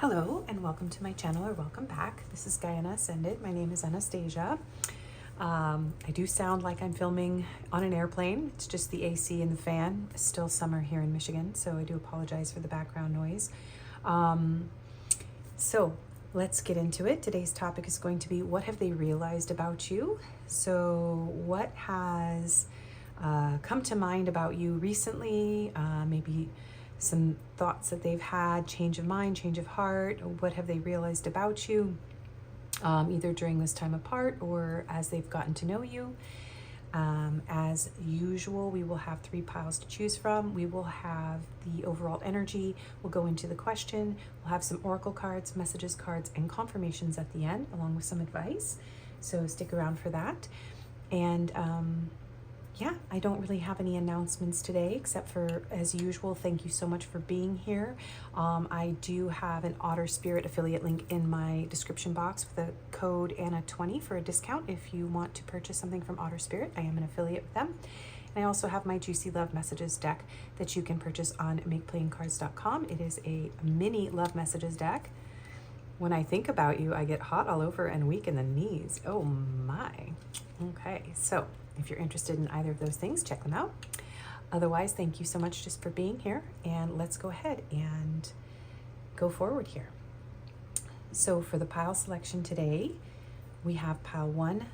Hello and welcome to my channel, or welcome back. This is Gaiana.ascended. My name is Anastasia. I do sound like I'm filming on an airplane. It's just the AC and the fan. It's still summer here in Michigan, so I do apologize for the background noise. So let's get into it. Today's topic is going to be, what have they realized about you? So what has come to mind about you recently? Maybe some thoughts that they've had, change of mind, change of heart. What have they realized about you, either during this time apart or as they've gotten to know you? As usual, we will have 3 piles to choose from. We will have the overall energy. We'll go into the question. We'll have some oracle cards, messages cards, and confirmations at the end, along with some advice. So stick around for that. And yeah, I don't really have any announcements today, except for, as usual, thank you so much for being here. I do have an Otter Spirit affiliate link in my description box with the code ANA20 for a discount if you want to purchase something from Otter Spirit. I am an affiliate with them. And I also have my Juicy Love Messages deck that you can purchase on makeplayingcards.com. It is a mini love messages deck. When I think about you, I get hot all over and weak in the knees. Oh my. Okay, so if you're interested in either of those things, check them out. Otherwise, thank you so much just for being here, and let's go ahead and go forward here. So for the pile selection today, we have pile 1,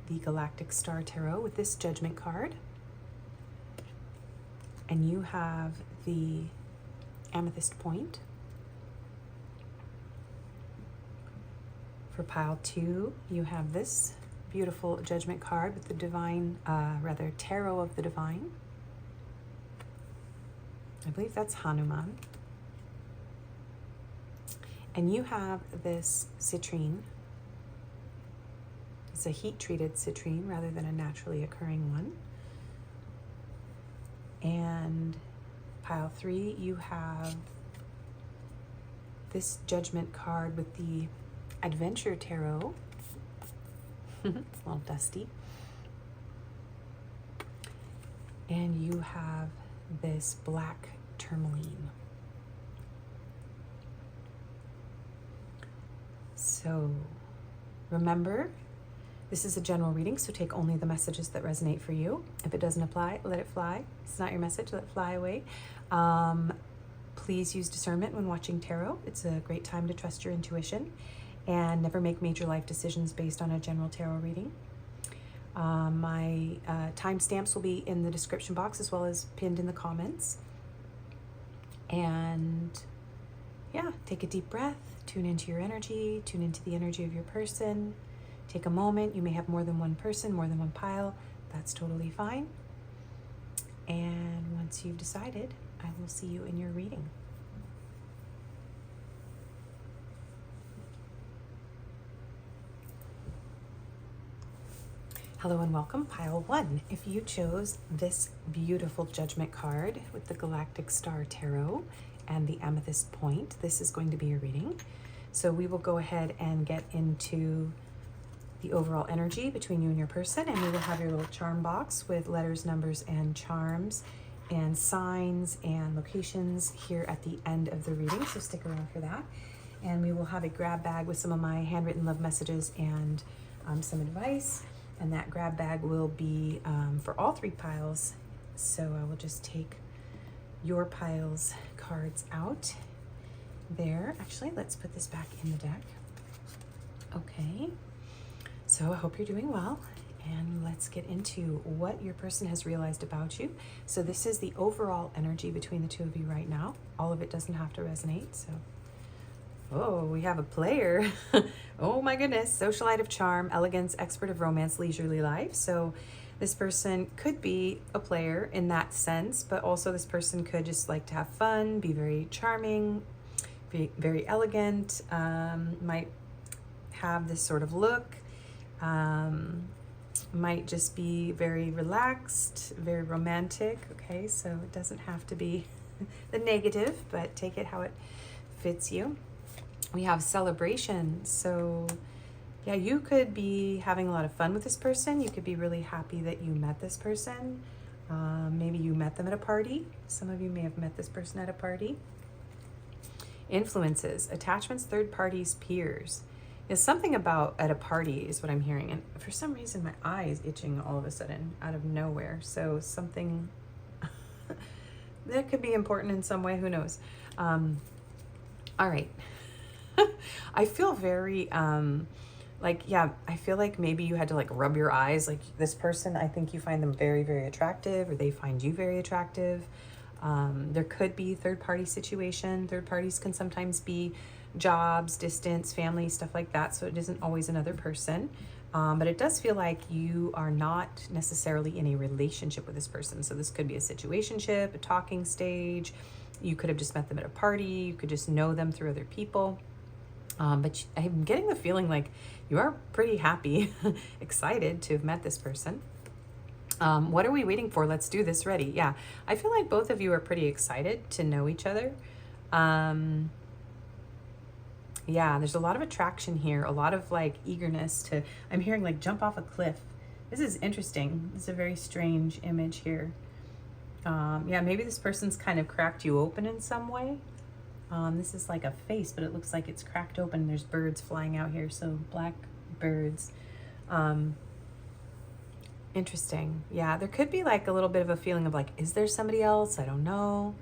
the Galactic Star Tarot with this Judgment card. And you have the Amethyst point. For pile 2, you have this beautiful Judgment card with the Divine, Tarot of the Divine. I believe that's Hanuman. And you have this Citrine. It's a heat-treated citrine rather than a naturally occurring one. And pile 3, you have this Judgment card with the Adventure Tarot. It's a little dusty. And you have this Blk Tourmaline. So remember, this is a general reading, so take only the messages that resonate for you. If it doesn't apply, let it fly. It's not your message, let it fly away. Please use discernment when watching tarot. It's a great time to trust your intuition. And never make major life decisions based on a general tarot reading. My timestamps will be in the description box as well as pinned in the comments. And yeah, take a deep breath, tune into your energy, tune into the energy of your person. Take a moment. You may have more than one person, more than one pile. That's totally fine. And once you've decided, I will see you in your reading. Hello and welcome, pile 1. If you chose this beautiful Judgment card with the Galactic Star Tarot and the Amethyst point, this is going to be your reading. So we will go ahead and get into the overall energy between you and your person, and we will have your little charm box with letters, numbers, and charms and signs and locations here at the end of the reading, so stick around for that. And we will have a grab bag with some of my handwritten love messages and some advice. And that grab bag will be for all 3 piles. So I will just take your pile's cards out there. Actually, let's put this back in the deck. Okay. So I hope you're doing well. And let's get into what your person has realized about you. So this is the overall energy between the 2 of you right now. All of it doesn't have to resonate. So, oh, we have a player. Oh my goodness. Socialite of charm, elegance, expert of romance, leisurely life. So this person could be a player in that sense, but also this person could just like to have fun, be very charming, be very elegant, might have this sort of look, might just be very relaxed, very romantic. Okay, so it doesn't have to be the negative, but take it how it fits you. We have celebration. So yeah, you could be having a lot of fun with this person. You could be really happy that you met this person. Maybe you met them at a party. Some of you may have met this person at a party. influences, attachments, third parties, peers. Is something about at a party is what I'm hearing. And for some reason, my eye is itching all of a sudden out of nowhere. So something that could be important in some way. Who knows? All right. I feel very, yeah, I feel like maybe you had to like rub your eyes. Like this person, I think you find them very, very attractive, or they find you very attractive. There could be third party situation. Third parties can sometimes be jobs, distance, family, stuff like that. So it isn't always another person. But it does feel like you are not necessarily in a relationship with this person. So this could be a situationship, a talking stage. You could have just met them at a party. You could just know them through other people. But I'm getting the feeling like you are pretty happy, excited to have met this person. What are we waiting for? Let's do this. Ready? Yeah. I feel like both of you are pretty excited to know each other. Yeah, there's a lot of attraction here, a lot of like eagerness to, I'm hearing like jump off a cliff. This is interesting. This is a very strange image here. Yeah, maybe this person's kind of cracked you open in some way. This is like a face, but it looks like it's cracked open. There's birds flying out here, so black birds. Interesting. Yeah, there could be like a little bit of a feeling of like, is there somebody else? I don't know.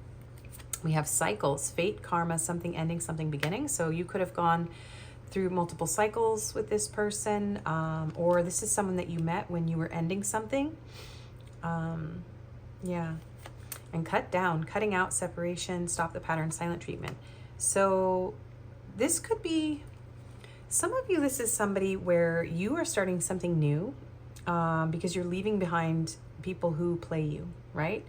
We have cycles, fate, karma, something ending, something beginning. So you could have gone through multiple cycles with this person, or this is someone that you met when you were ending something. Yeah. And cutting out, separation, stop the pattern, silent treatment. So this could be, some of you, this is somebody where you are starting something new, because you're leaving behind people who play you, right?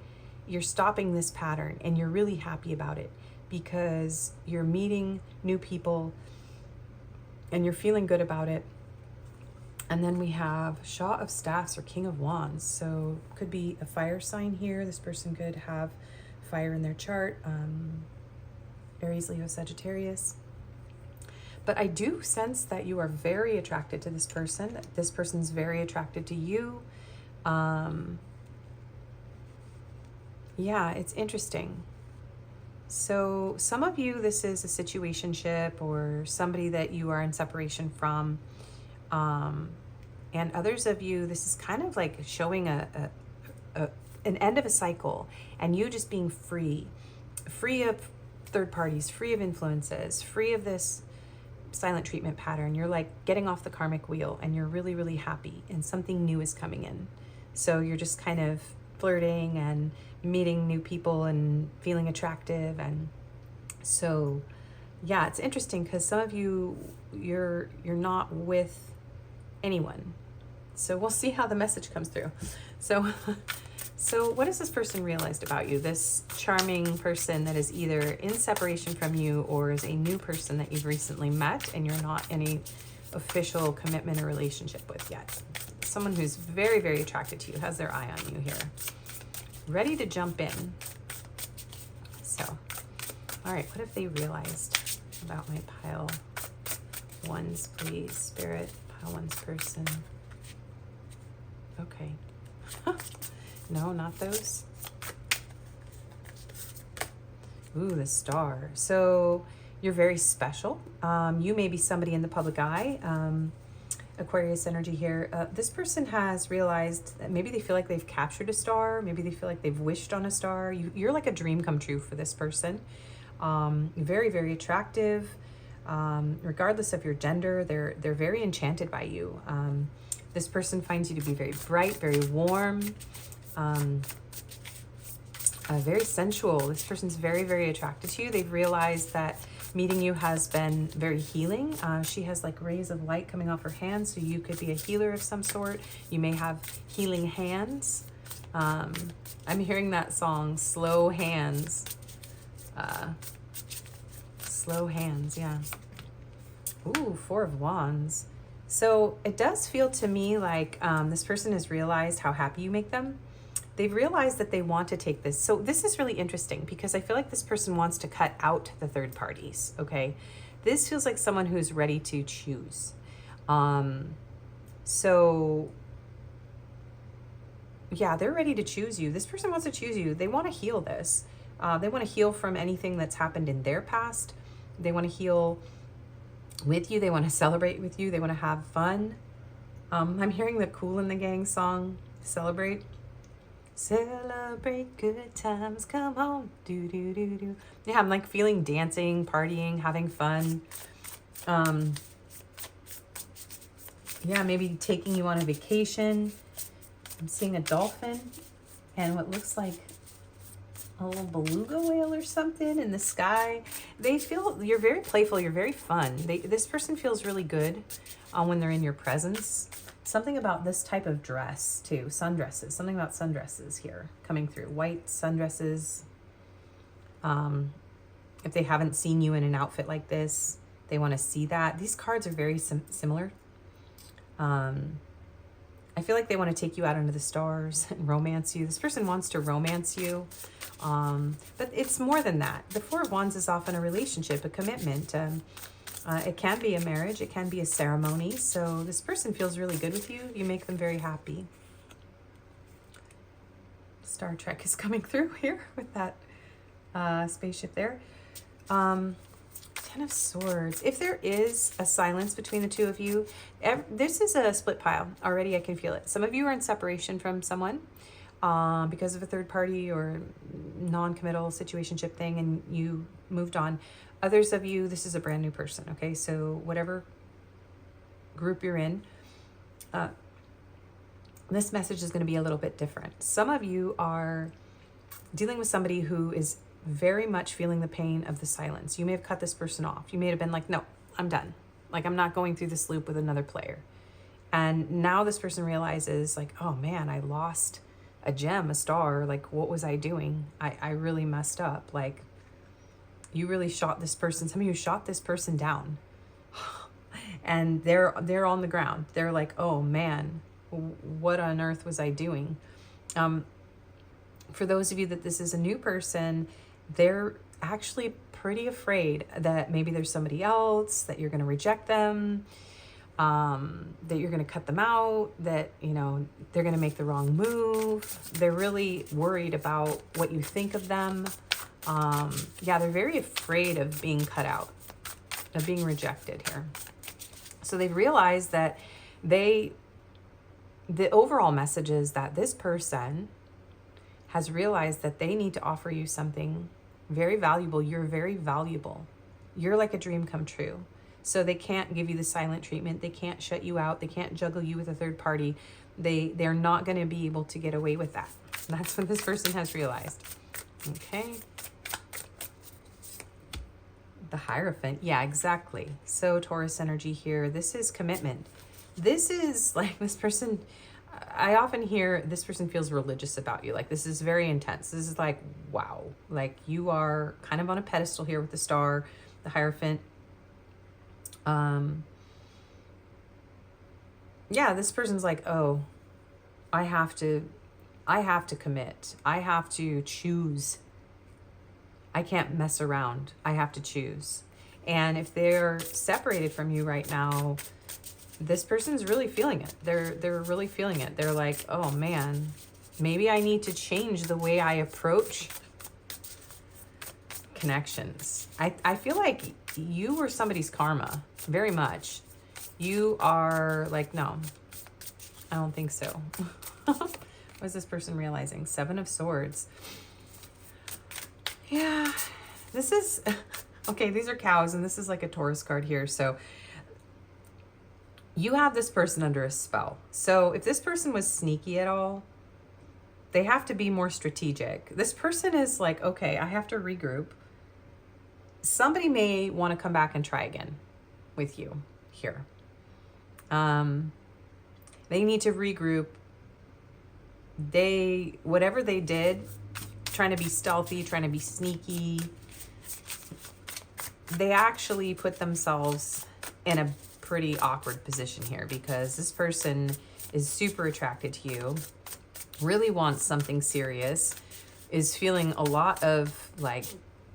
You're stopping this pattern and you're really happy about it because you're meeting new people and you're feeling good about it. And then we have Shah of Staffs or King of Wands. So could be a fire sign here. This person could have fire in their chart. Aries, Leo, Sagittarius. But I do sense that you are very attracted to this person, that this person's very attracted to you. Yeah, it's interesting. So some of you, this is a situationship or somebody that you are in separation from. And others of you, this is kind of like showing an end of a cycle and you just being free of third parties, free of influences, free of this silent treatment pattern. You're like getting off the karmic wheel and you're really, really happy and something new is coming in. So you're just kind of flirting and meeting new people and feeling attractive. And so, yeah, it's interesting because some of you, you're not with anyone. So we'll see how the message comes through. So what has this person realized about you? This charming person that is either in separation from you or is a new person that you've recently met and you're not in any official commitment or relationship with yet. Someone who's very, very attracted to you, has their eye on you here. Ready to jump in. So, all right, what have they realized about my pile ones, please? Spirit, pile ones person. Okay. No, not those. Ooh, the Star. So you're very special. You may be somebody in the public eye. Aquarius energy here. This person has realized that maybe they feel like they've captured a star. Maybe they feel like they've wished on a star. You're like a dream come true for this person. Very, very attractive. Regardless of your gender, they're very enchanted by you. This person finds you to be very bright, very warm, very sensual. This person's very, very attracted to you. They've realized that meeting you has been very healing. She has like rays of light coming off her hands, so you could be a healer of some sort. You may have healing hands. I'm hearing that song, Slow Hands. Slow Hands, yeah. Ooh, Four of Wands. So it does feel to me like this person has realized how happy you make them. They've realized that they want to take this. So this is really interesting because I feel like this person wants to cut out the third parties, okay? This feels like someone who's ready to choose. So yeah, they're ready to choose you. This person wants to choose you. They want to heal this. They want to heal from anything that's happened in their past. They want to heal with you. They want to celebrate with you. They want to have fun. I'm hearing the Kool and the Gang song, Celebrate. Celebrate good times, come on, do do do do. Yeah, I'm like feeling dancing, partying, having fun. Yeah, maybe taking you on a vacation. I'm seeing a dolphin and what looks like a little beluga whale or something in the sky. They feel, you're very playful, you're very fun. This person feels really good when they're in your presence. Something about this type of dress too, sundresses, something about sundresses here coming through. White sundresses. If they haven't seen you in an outfit like this, they want to see that. These cards are very similar. I feel like they want to take you out into the stars and romance you. This person wants to romance you. But it's more than that. The Four of Wands is often a relationship, a commitment. It can be a marriage. It can be a ceremony. So this person feels really good with you. You make them very happy. Star Trek is coming through here with that spaceship there. Ten of Swords. If there is a silence between the two of you, this is a split pile. Already I can feel it. Some of you are in separation from someone because of a third party or non-committal situationship thing and you moved on. Others of you, this is a brand new person, okay? So whatever group you're in, this message is going to be a little bit different. Some of you are dealing with somebody who is very much feeling the pain of the silence. You may have cut this person off. You may have been like, no, I'm done. Like, I'm not going through this loop with another player. And now this person realizes like, oh man, I lost a gem, a star. Like, what was I doing? I really messed up. Like, you really shot this person. Some of you shot this person down. And they're on the ground. They're like, oh man, what on earth was I doing? For those of you that this is a new person, they're actually pretty afraid that maybe there's somebody else, that you're going to reject them, that you're going to cut them out, that, you know, they're going to make the wrong move. They're really worried about what you think of them. Yeah, they're very afraid of being cut out, of being rejected here. So they've realized that the overall message is that this person has realized that they need to offer you something very valuable. You're very valuable. You're like a dream come true. So they can't give you the silent treatment. They can't shut you out. They can't juggle you with a third party. They're not going to be able to get away with that. That's what this person has realized. Okay. The Hierophant. Yeah, exactly. So Taurus energy here. This is commitment. This is like this person, I often hear this person feels religious about you. Like, this is very intense. This is like, wow. Like, you are kind of on a pedestal here with the star, the Hierophant. Yeah, this person's like, oh, I have to commit. I have to choose. I can't mess around. I have to choose. And if they're separated from you right now, this person's really feeling it. They're really feeling it. They're like, oh man, maybe I need to change the way I approach connections. I feel like you were somebody's karma, very much. You are like, no, I don't think so. What is this person realizing? Seven of Swords. Yeah, this is, okay, these are cows and this is like a Taurus card here. So you have this person under a spell. So if this person was sneaky at all, they have to be more strategic. This person is like, okay, I have to regroup. Somebody may want to come back and try again with you here. They need to regroup. Whatever they did, trying to be stealthy, trying to be sneaky, they actually put themselves in a pretty awkward position here because this person is super attracted to you, really wants something serious, is feeling a lot of like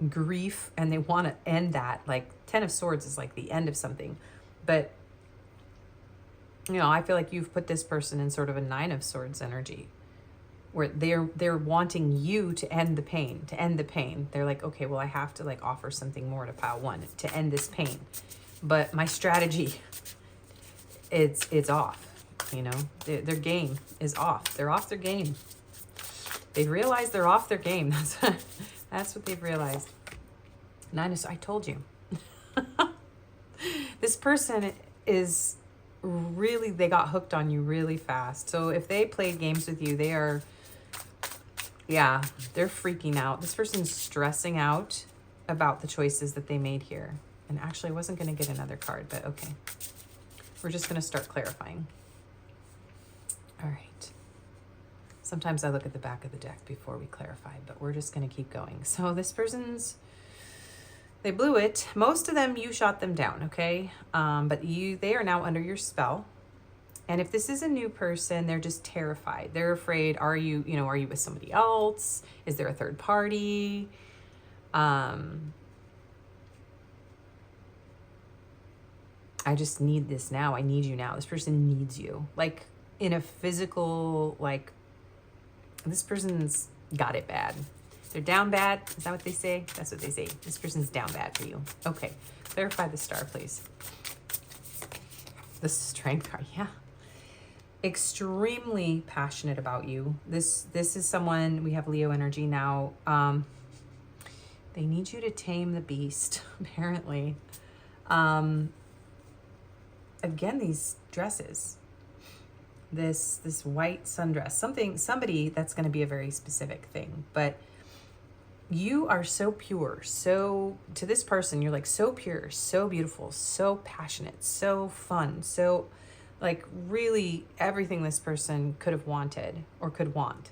grief, and they want to end that. Like, Ten of Swords is like the end of something. But, you know, I feel like you've put this person in sort of a Nine of Swords energy. where they're wanting you to end the pain, They're like, okay, well, I have to like offer something more to pile one to end this pain. But my strategy, it's off, you know, their game is off. They're off their game. They've realized they're off their game. That's what they've realized. I told you. This person is really, they got hooked on you really fast. So if they played games with you, they are, yeah, they're freaking out. This person's stressing out about the choices that they made here. And actually, I wasn't going to get another card, but okay. We're just going to start clarifying. All right. Sometimes I look at the back of the deck before we clarify, but we're just going to keep going. So this person's, they blew it. Most of them, you shot them down, okay? But they are now under your spell. And if this is a new person, they're just terrified. They're afraid, are you with somebody else? Is there a third party? I just need this now. I need you now. This person needs you. Like in a physical, like, this person's got it bad. They're down bad. Is that what they say? That's what they say. This person's down bad for you. Okay. Clarify the star, please. The strength card. Yeah. Extremely passionate about you. This is someone, we have Leo energy now. They need you to tame the beast, apparently. Again, these dresses. This white sundress, somebody that's going to be a very specific thing, but you are so pure. So to this person, you're like so pure, so beautiful, so passionate, so fun, so like really everything this person could have wanted or could want.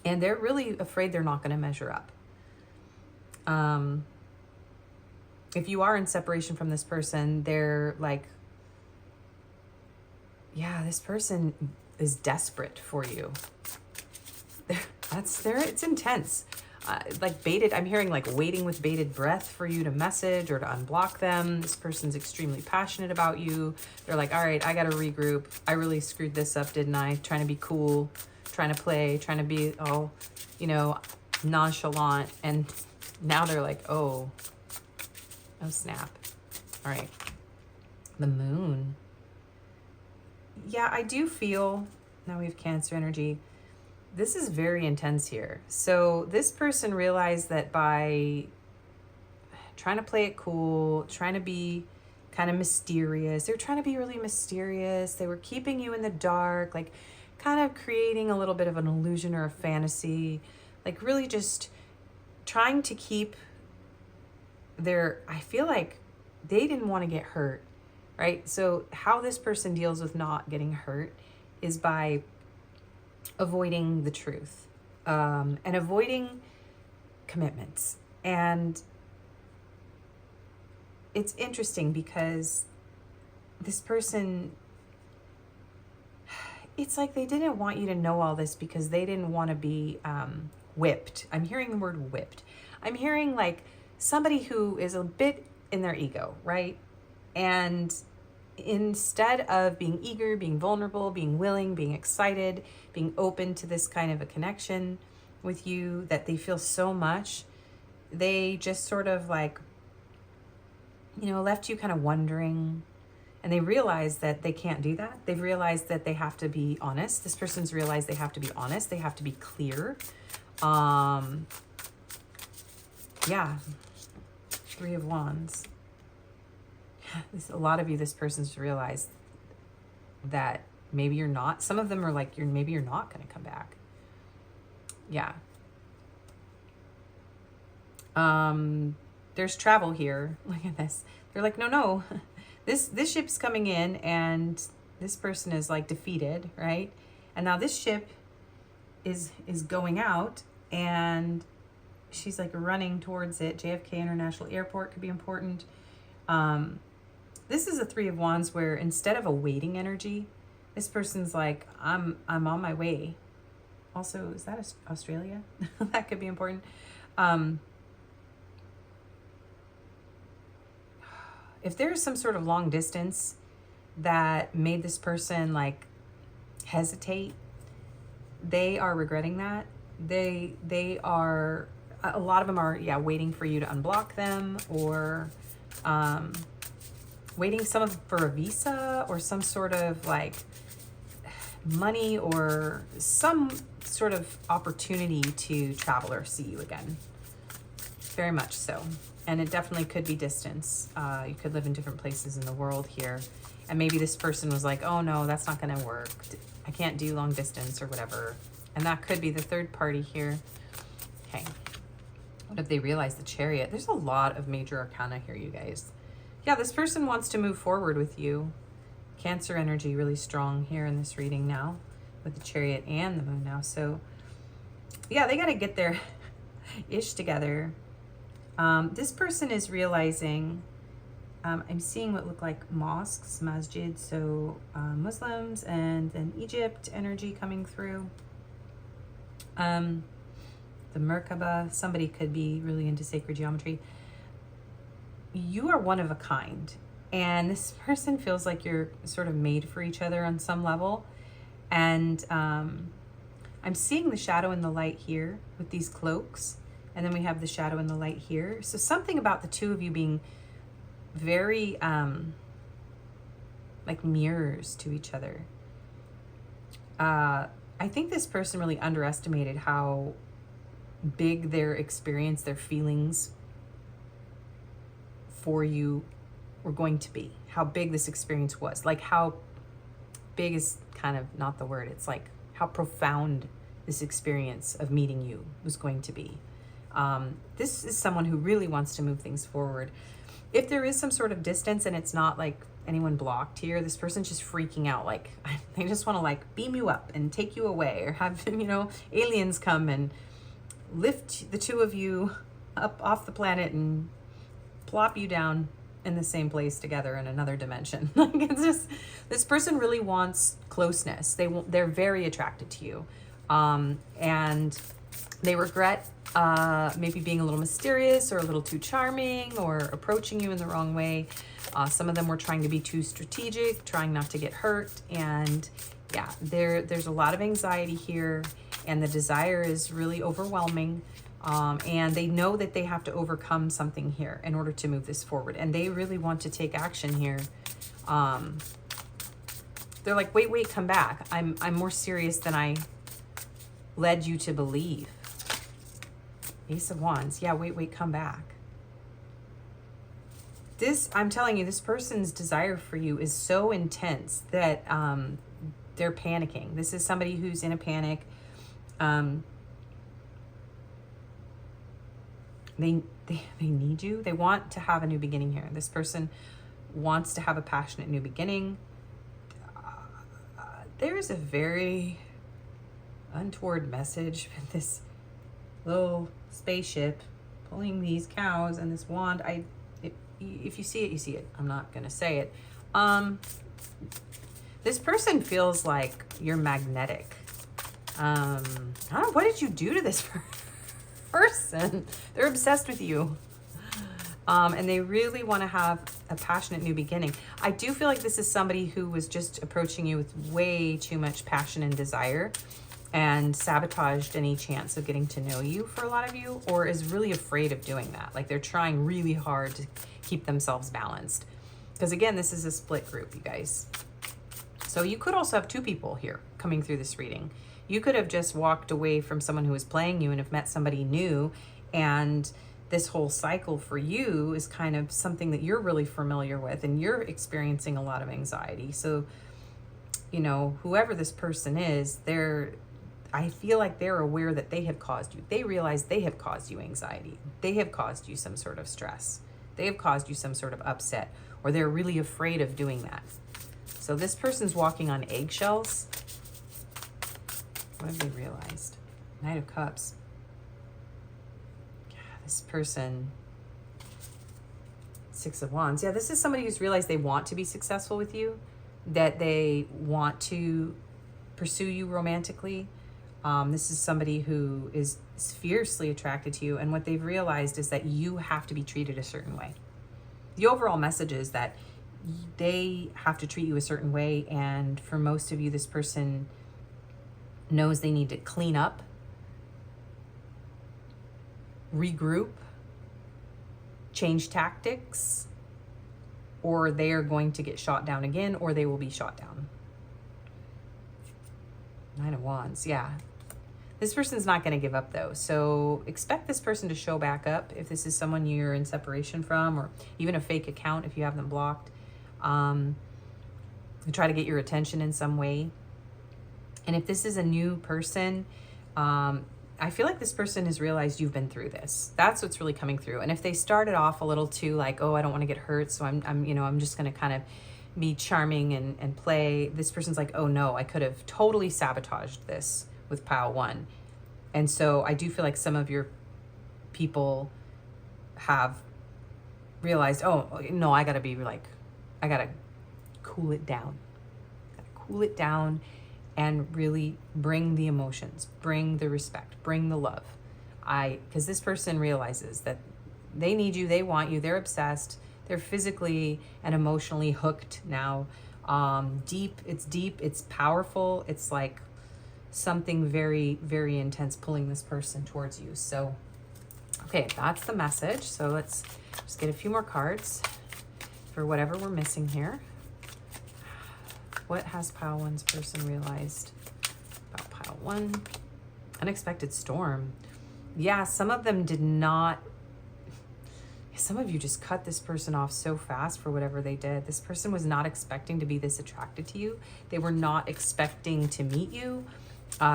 And they're really afraid they're not going to measure up. If you are in separation from this person, they're like, yeah, this person is desperate for you. It's intense. Like baited, I'm hearing like waiting with bated breath for you to message or to unblock them. This person's extremely passionate about you. They're like, all right, I got to regroup. I really screwed this up, didn't I? Trying to be cool, trying to play, trying to be all, nonchalant. And now they're like, oh snap. All right. The moon. Yeah, I do feel, now we have Cancer energy. This is very intense here. So this person realized that by trying to play it cool, trying to be kind of mysterious, they're trying to be really mysterious. They were keeping you in the dark, like kind of creating a little bit of an illusion or a fantasy, like really just trying to keep I feel like they didn't want to get hurt. Right? So how this person deals with not getting hurt is by avoiding the truth and avoiding commitments. And it's interesting because this person, it's like they didn't want you to know all this because they didn't want to be whipped. I'm hearing the word whipped. I'm hearing like somebody who is a bit in their ego, right? And instead of being eager, being vulnerable, being willing, being excited, being open to this kind of a connection with you that they feel so much, they just sort of like, left you kind of wondering. And they realize that they can't do that. They've realized that they have to be honest. This person's realized they have to be honest. They have to be clear. Yeah. Three of Wands. A lot of you, this person's realized that maybe you're not. Some of them are like, maybe you're not going to come back. Yeah. There's travel here. Look at this. They're like, no. This ship's coming in and this person is like defeated, right? And now this ship is going out and she's like running towards it. JFK International Airport could be important. This is a Three of Wands where instead of a waiting energy, this person's like, I'm on my way. Also, is that Australia? That could be important. If there's some sort of long distance that made this person like hesitate, they are regretting that. They are, a lot of them are, yeah, waiting for you to unblock them, or waiting for a visa or some sort of like money or some sort of opportunity to travel or see you again. Very much so. And it definitely could be distance. You could live in different places in the world here. And maybe this person was like, oh no, that's not gonna work. I can't do long distance or whatever. And that could be the third party here. Okay. What if they realize? The Chariot? There's a lot of major arcana here, you guys. Yeah, this person wants to move forward with you. Cancer energy really strong here in this reading now, with the Chariot and the Moon now. So yeah, they got to get their ish together. This person is realizing, I'm seeing what look like mosques, masjid, so Muslims, and then Egypt energy coming through. The Merkaba, somebody could be really into sacred geometry. You are one of a kind, and this person feels like you're sort of made for each other on some level. And I'm seeing the shadow and the light here with these cloaks, and then we have the shadow and the light here. So something about the two of you being very like mirrors to each other. I think this person really underestimated how big their experience, their feelings for you were going to be. How big this experience was. Like, how big is kind of not the word. It's like how profound this experience of meeting you was going to be. This is someone who really wants to move things forward. If there is some sort of distance and it's not like anyone blocked here, this person's just freaking out. Like, they just want to like beam you up and take you away, or have, you know, aliens come and lift the two of you up off the planet and plop you down in the same place together in another dimension. Like, it's just, this person really wants closeness. They're very attracted to you. And they regret maybe being a little mysterious or a little too charming or approaching you in the wrong way. Some of them were trying to be too strategic, trying not to get hurt. And yeah, there's a lot of anxiety here, and the desire is really overwhelming. And they know that they have to overcome something here in order to move this forward. And they really want to take action here. They're like, wait, come back. I'm more serious than I led you to believe. Ace of Wands. Yeah, wait, come back. This, I'm telling you, this person's desire for you is so intense that they're panicking. This is somebody who's in a panic. They need you. They want to have a new beginning here. This person wants to have a passionate new beginning. There's a very untoward message with this little spaceship pulling these cows and this wand. If you see it, you see it. I'm not gonna say it. This person feels like you're magnetic. I don't know, what did you do to this person? They're obsessed with you. And they really want to have a passionate new beginning. I do feel like this is somebody who was just approaching you with way too much passion and desire, and sabotaged any chance of getting to know you for a lot of you, or is really afraid of doing that. Like, they're trying really hard to keep themselves balanced. Because again, this is a split group, you guys. So you could also have two people here coming through this reading. You could have just walked away from someone who was playing you and have met somebody new, and this whole cycle for you is kind of something that you're really familiar with, and you're experiencing a lot of anxiety. So, you know, whoever this person is, I feel like they're aware that they have caused you. They realize they have caused you anxiety. They have caused you some sort of stress. They have caused you some sort of upset, or they're really afraid of doing that. So this person's walking on eggshells. What have they realized? Knight of Cups. Yeah, this person, Six of Wands. Yeah, this is somebody who's realized they want to be successful with you, that they want to pursue you romantically. This is somebody who is fiercely attracted to you, and what they've realized is that you have to be treated a certain way. The overall message is that they have to treat you a certain way, and for most of you, this person knows they need to clean up, regroup, change tactics, or they are going to get shot down again, or they will be shot down. Nine of Wands, yeah. This person's not going to give up though. So expect this person to show back up if this is someone you're in separation from, or even a fake account if you have them blocked. Try to get your attention in some way. And if this is a new person, I feel like this person has realized you've been through this. That's what's really coming through. And if they started off a little too like, oh, I don't want to get hurt, so I'm just going to kind of be charming and play. This person's like, oh no, I could have totally sabotaged this with pile 1. And so I do feel like some of your people have realized, oh no, I got to cool it down. Cool it down and really bring the emotions, bring the respect, bring the love. Because this person realizes that they need you, they want you, they're obsessed, they're physically and emotionally hooked now. It's powerful. It's like something very, very intense pulling this person towards you. So, okay, that's the message. So let's just get a few more cards for whatever we're missing here. What has pile 1's person realized about pile 1? Unexpected storm. Yeah, some of them did not. Some of you just cut this person off so fast for whatever they did. This person was not expecting to be this attracted to you. They were not expecting to meet you.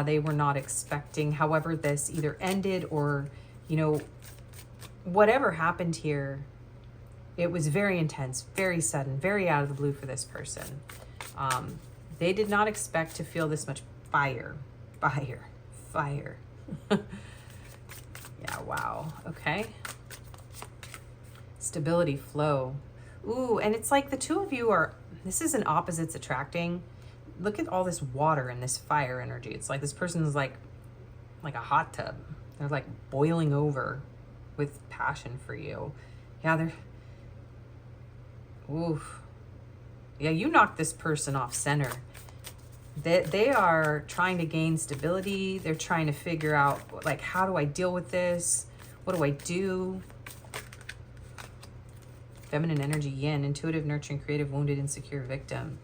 They were not expecting, however, this either ended or, whatever happened here, it was very intense, very sudden, very out of the blue for this person. They did not expect to feel this much fire. Yeah, wow. Okay. Stability, flow. Ooh, and it's like the two of you this is an opposites attracting. Look at all this water and this fire energy. It's like this person is like a hot tub. They're like boiling over with passion for you. Yeah, oof. Yeah, you knocked this person off center. They are trying to gain stability. They're trying to figure out, like, how do I deal with this? What do I do? Feminine energy, yin, intuitive, nurturing, creative, wounded, insecure, victim.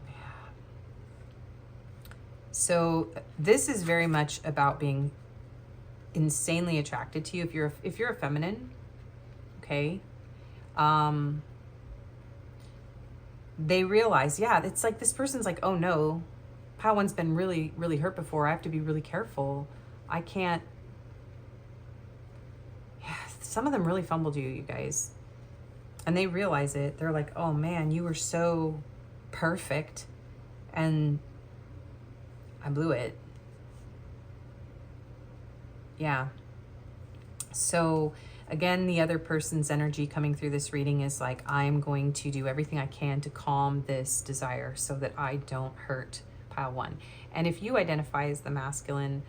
Yeah. So this is very much about being insanely attracted to you. If you're a feminine, okay, they realize, yeah, it's like this person's like, oh no, pile 1's been really, really hurt before. I have to be really careful. I can't. Yeah, some of them really fumbled you guys. And they realize it. They're like, oh man, you were so perfect and I blew it. Yeah. So again, the other person's energy coming through this reading is like, I'm going to do everything I can to calm this desire so that I don't hurt pile 1. And if you identify as the masculine,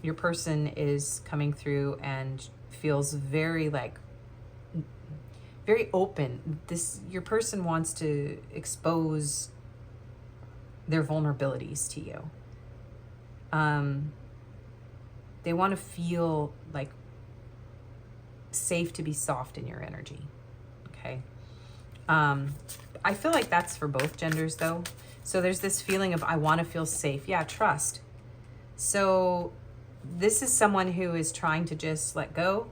your person is coming through and feels very open. Your person wants to expose their vulnerabilities to you. They want to feel like safe to be soft in your energy. Okay. I feel like that's for both genders though. So there's this feeling of, I want to feel safe. Yeah, trust. So this is someone who is trying to just let go,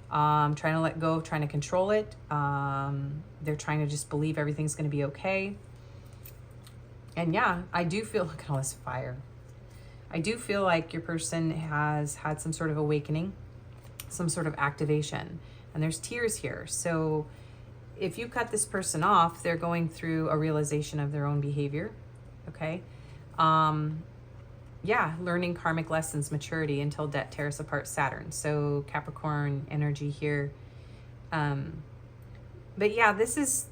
trying to let go, trying to control it. They're trying to just believe everything's going to be okay. And yeah, I do feel, look at all this fire. I do feel like your person has had some sort of awakening, some sort of activation, and there's tears here. So if you cut this person off, they're going through a realization of their own behavior. Okay. Yeah, learning karmic lessons, maturity until debt tears apart Saturn. So Capricorn energy here. But yeah, this is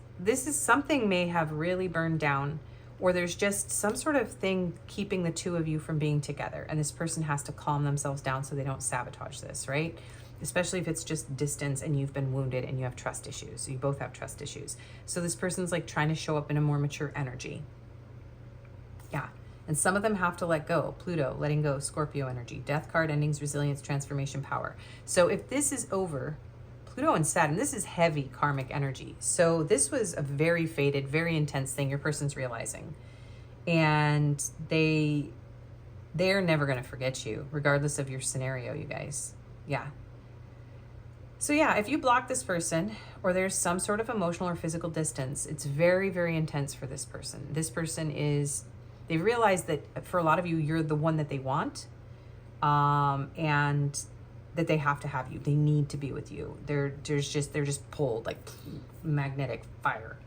something may have really burned down, or there's just some sort of thing keeping the two of you from being together. And this person has to calm themselves down so they don't sabotage this, right? Especially if it's just distance and you've been wounded and you have trust issues. So you both have trust issues. So this person's like trying to show up in a more mature energy. Yeah. And some of them have to let go. Pluto, letting go, Scorpio energy, death card, endings, resilience, transformation, power. So if this is over, Pluto and Saturn, this is heavy karmic energy. So this was a very fated, very intense thing your person's realizing. And they're never going to forget you, regardless of your scenario, you guys. Yeah. So yeah, if you block this person or there's some sort of emotional or physical distance, it's very, very intense for this person. This person they've realized that for a lot of you, you're the one that they want, and that they have to have you. They need to be with you. They're just pulled like magnetic fire.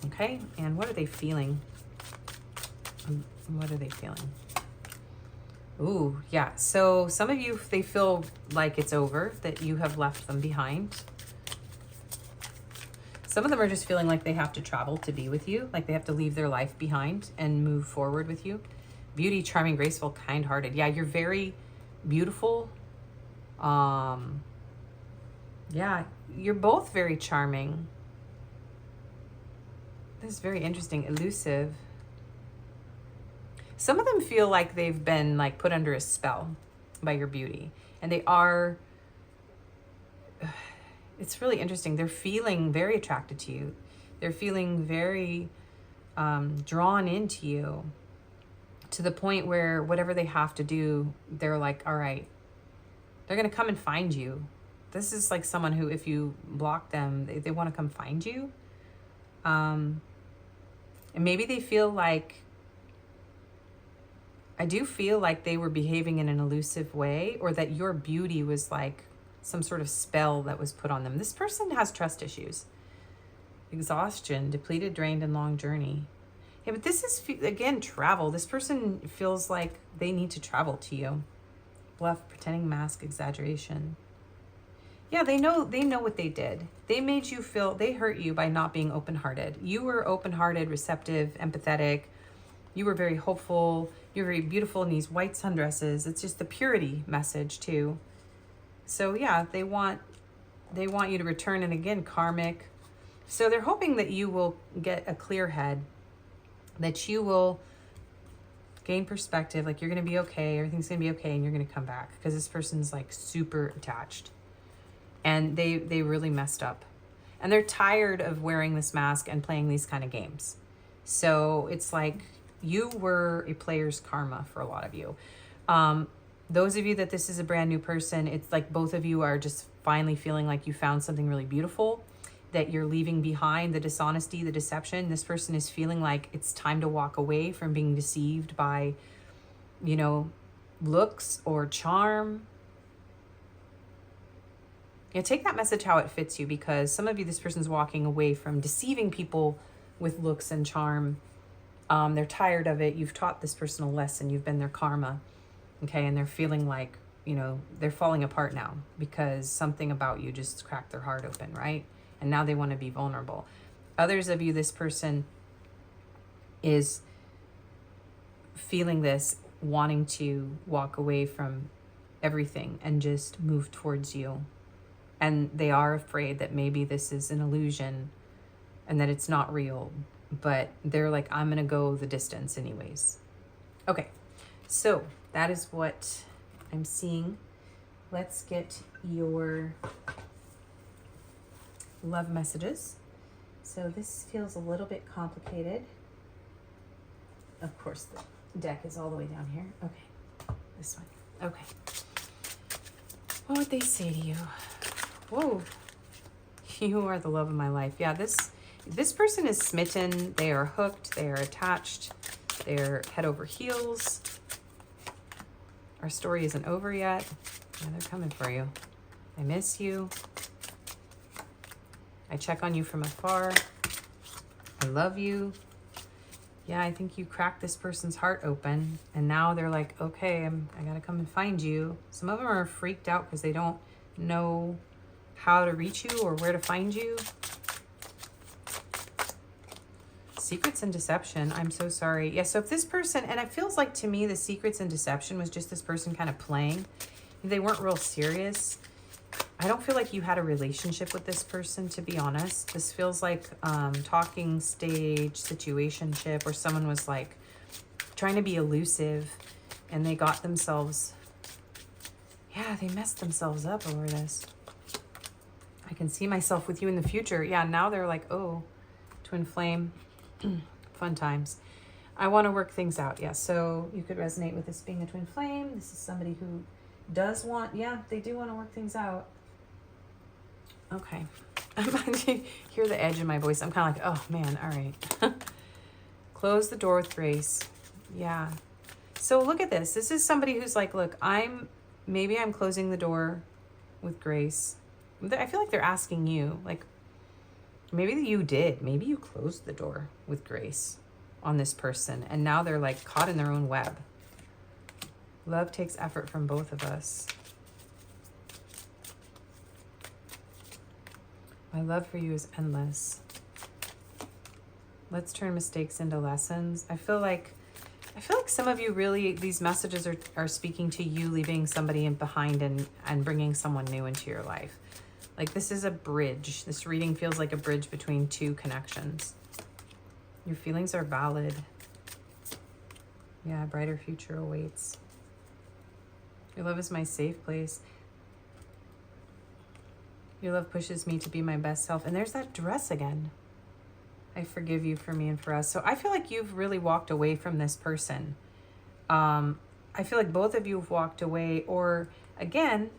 Okay, and what are they feeling? What are they feeling? Ooh, yeah. So some of you, they feel like it's over, that you have left them behind. Some of them are just feeling like they have to travel to be with you, like they have to leave their life behind and move forward with you. Beauty, charming, graceful, kind-hearted. Yeah, you're very beautiful. Yeah, you're both very charming. This is very interesting. Elusive. Some of them feel like they've been like put under a spell by your beauty, and they are, it's really interesting. They're feeling very attracted to you. They're feeling very drawn into you, to the point where whatever they have to do, they're like, all right, they're going to come and find you. This is like someone who, if you block them, they want to come find you. And maybe they feel like, I do feel like they were behaving in an elusive way, or that your beauty was like some sort of spell that was put on them. This person has trust issues. Exhaustion, depleted, drained, and long journey. Yeah, but this is, again, travel. This person feels like they need to travel to you. Bluff, pretending, mask, exaggeration. Yeah, they know what they did. They made you feel, they hurt you by not being open-hearted. You were open-hearted, receptive, empathetic. You were very hopeful. You're very beautiful in these white sundresses. It's just the purity message too. So yeah, they want you to return, and again, karmic. So they're hoping that you will get a clear head, that you will gain perspective, like you're going to be okay, everything's going to be okay, and you're going to come back, because this person's like super attached, and they really messed up, and they're tired of wearing this mask and playing these kind of games. So it's like you were a player's karma for a lot of you. Those of you that this is a brand new person, it's like both of you are just finally feeling like you found something really beautiful, that you're leaving behind the dishonesty, the deception. This person is feeling like it's time to walk away from being deceived by, you know, looks or charm. Yeah, take that message how it fits you, because some of you, this person's walking away from deceiving people with looks and charm. They're tired of it. You've taught this person a lesson. You've been their karma. Okay, and they're feeling like, you know, they're falling apart now because something about you just cracked their heart open, right? And now they want to be vulnerable. Others of you, this person is feeling this, wanting to walk away from everything and just move towards you. And they are afraid that maybe this is an illusion and that it's not real, but they're like, I'm going to go the distance anyways. Okay, so that is what I'm seeing. Let's get your love messages. So this feels a little bit complicated. Of course, the deck is all the way down here. Okay, this one. Okay. What would they say to you? Whoa. You are the love of my life. Yeah, this person is smitten. They are hooked. They are attached. They're head over heels. Our story isn't over yet. Yeah, they're coming for you. I miss you. I check on you from afar. I love you. Yeah, I think you cracked this person's heart open, and now they're like, okay, I gotta come and find you. Some of them are freaked out because they don't know how to reach you or where to find you. Secrets and deception. I'm so sorry. Yeah, so if this person, and it feels like to me the secrets and deception was just this person kind of playing. They weren't real serious. I don't feel like you had a relationship with this person, to be honest. This feels like talking stage, situationship, or someone was like trying to be elusive, and they got themselves, yeah, they messed themselves up over this. I can see myself with you in the future. Yeah, now they're like, oh, twin flame, fun times. I want to work things out. Yeah, so you could resonate with this being a twin flame. This is somebody who does want, yeah, they do want to work things out. Okay. Hear the edge in my voice. I'm kind of like, oh man, all right. Close the door with grace. Yeah. So look at this. This is somebody who's like, look, maybe I'm closing the door with grace. I feel like they're asking you, like, maybe you did. Maybe you closed the door with grace on this person, and now they're like caught in their own web. Love takes effort from both of us. My love for you is endless. Let's turn mistakes into lessons. I feel like some of you really, these messages are speaking to you leaving somebody behind and bringing someone new into your life. Like this is a bridge. This reading feels like a bridge between two connections. Your feelings are valid. Yeah, a brighter future awaits. Your love is my safe place. Your love pushes me to be my best self. And there's that dress again. I forgive you for me and for us. So I feel like you've really walked away from this person. I feel like both of you have walked away, or again,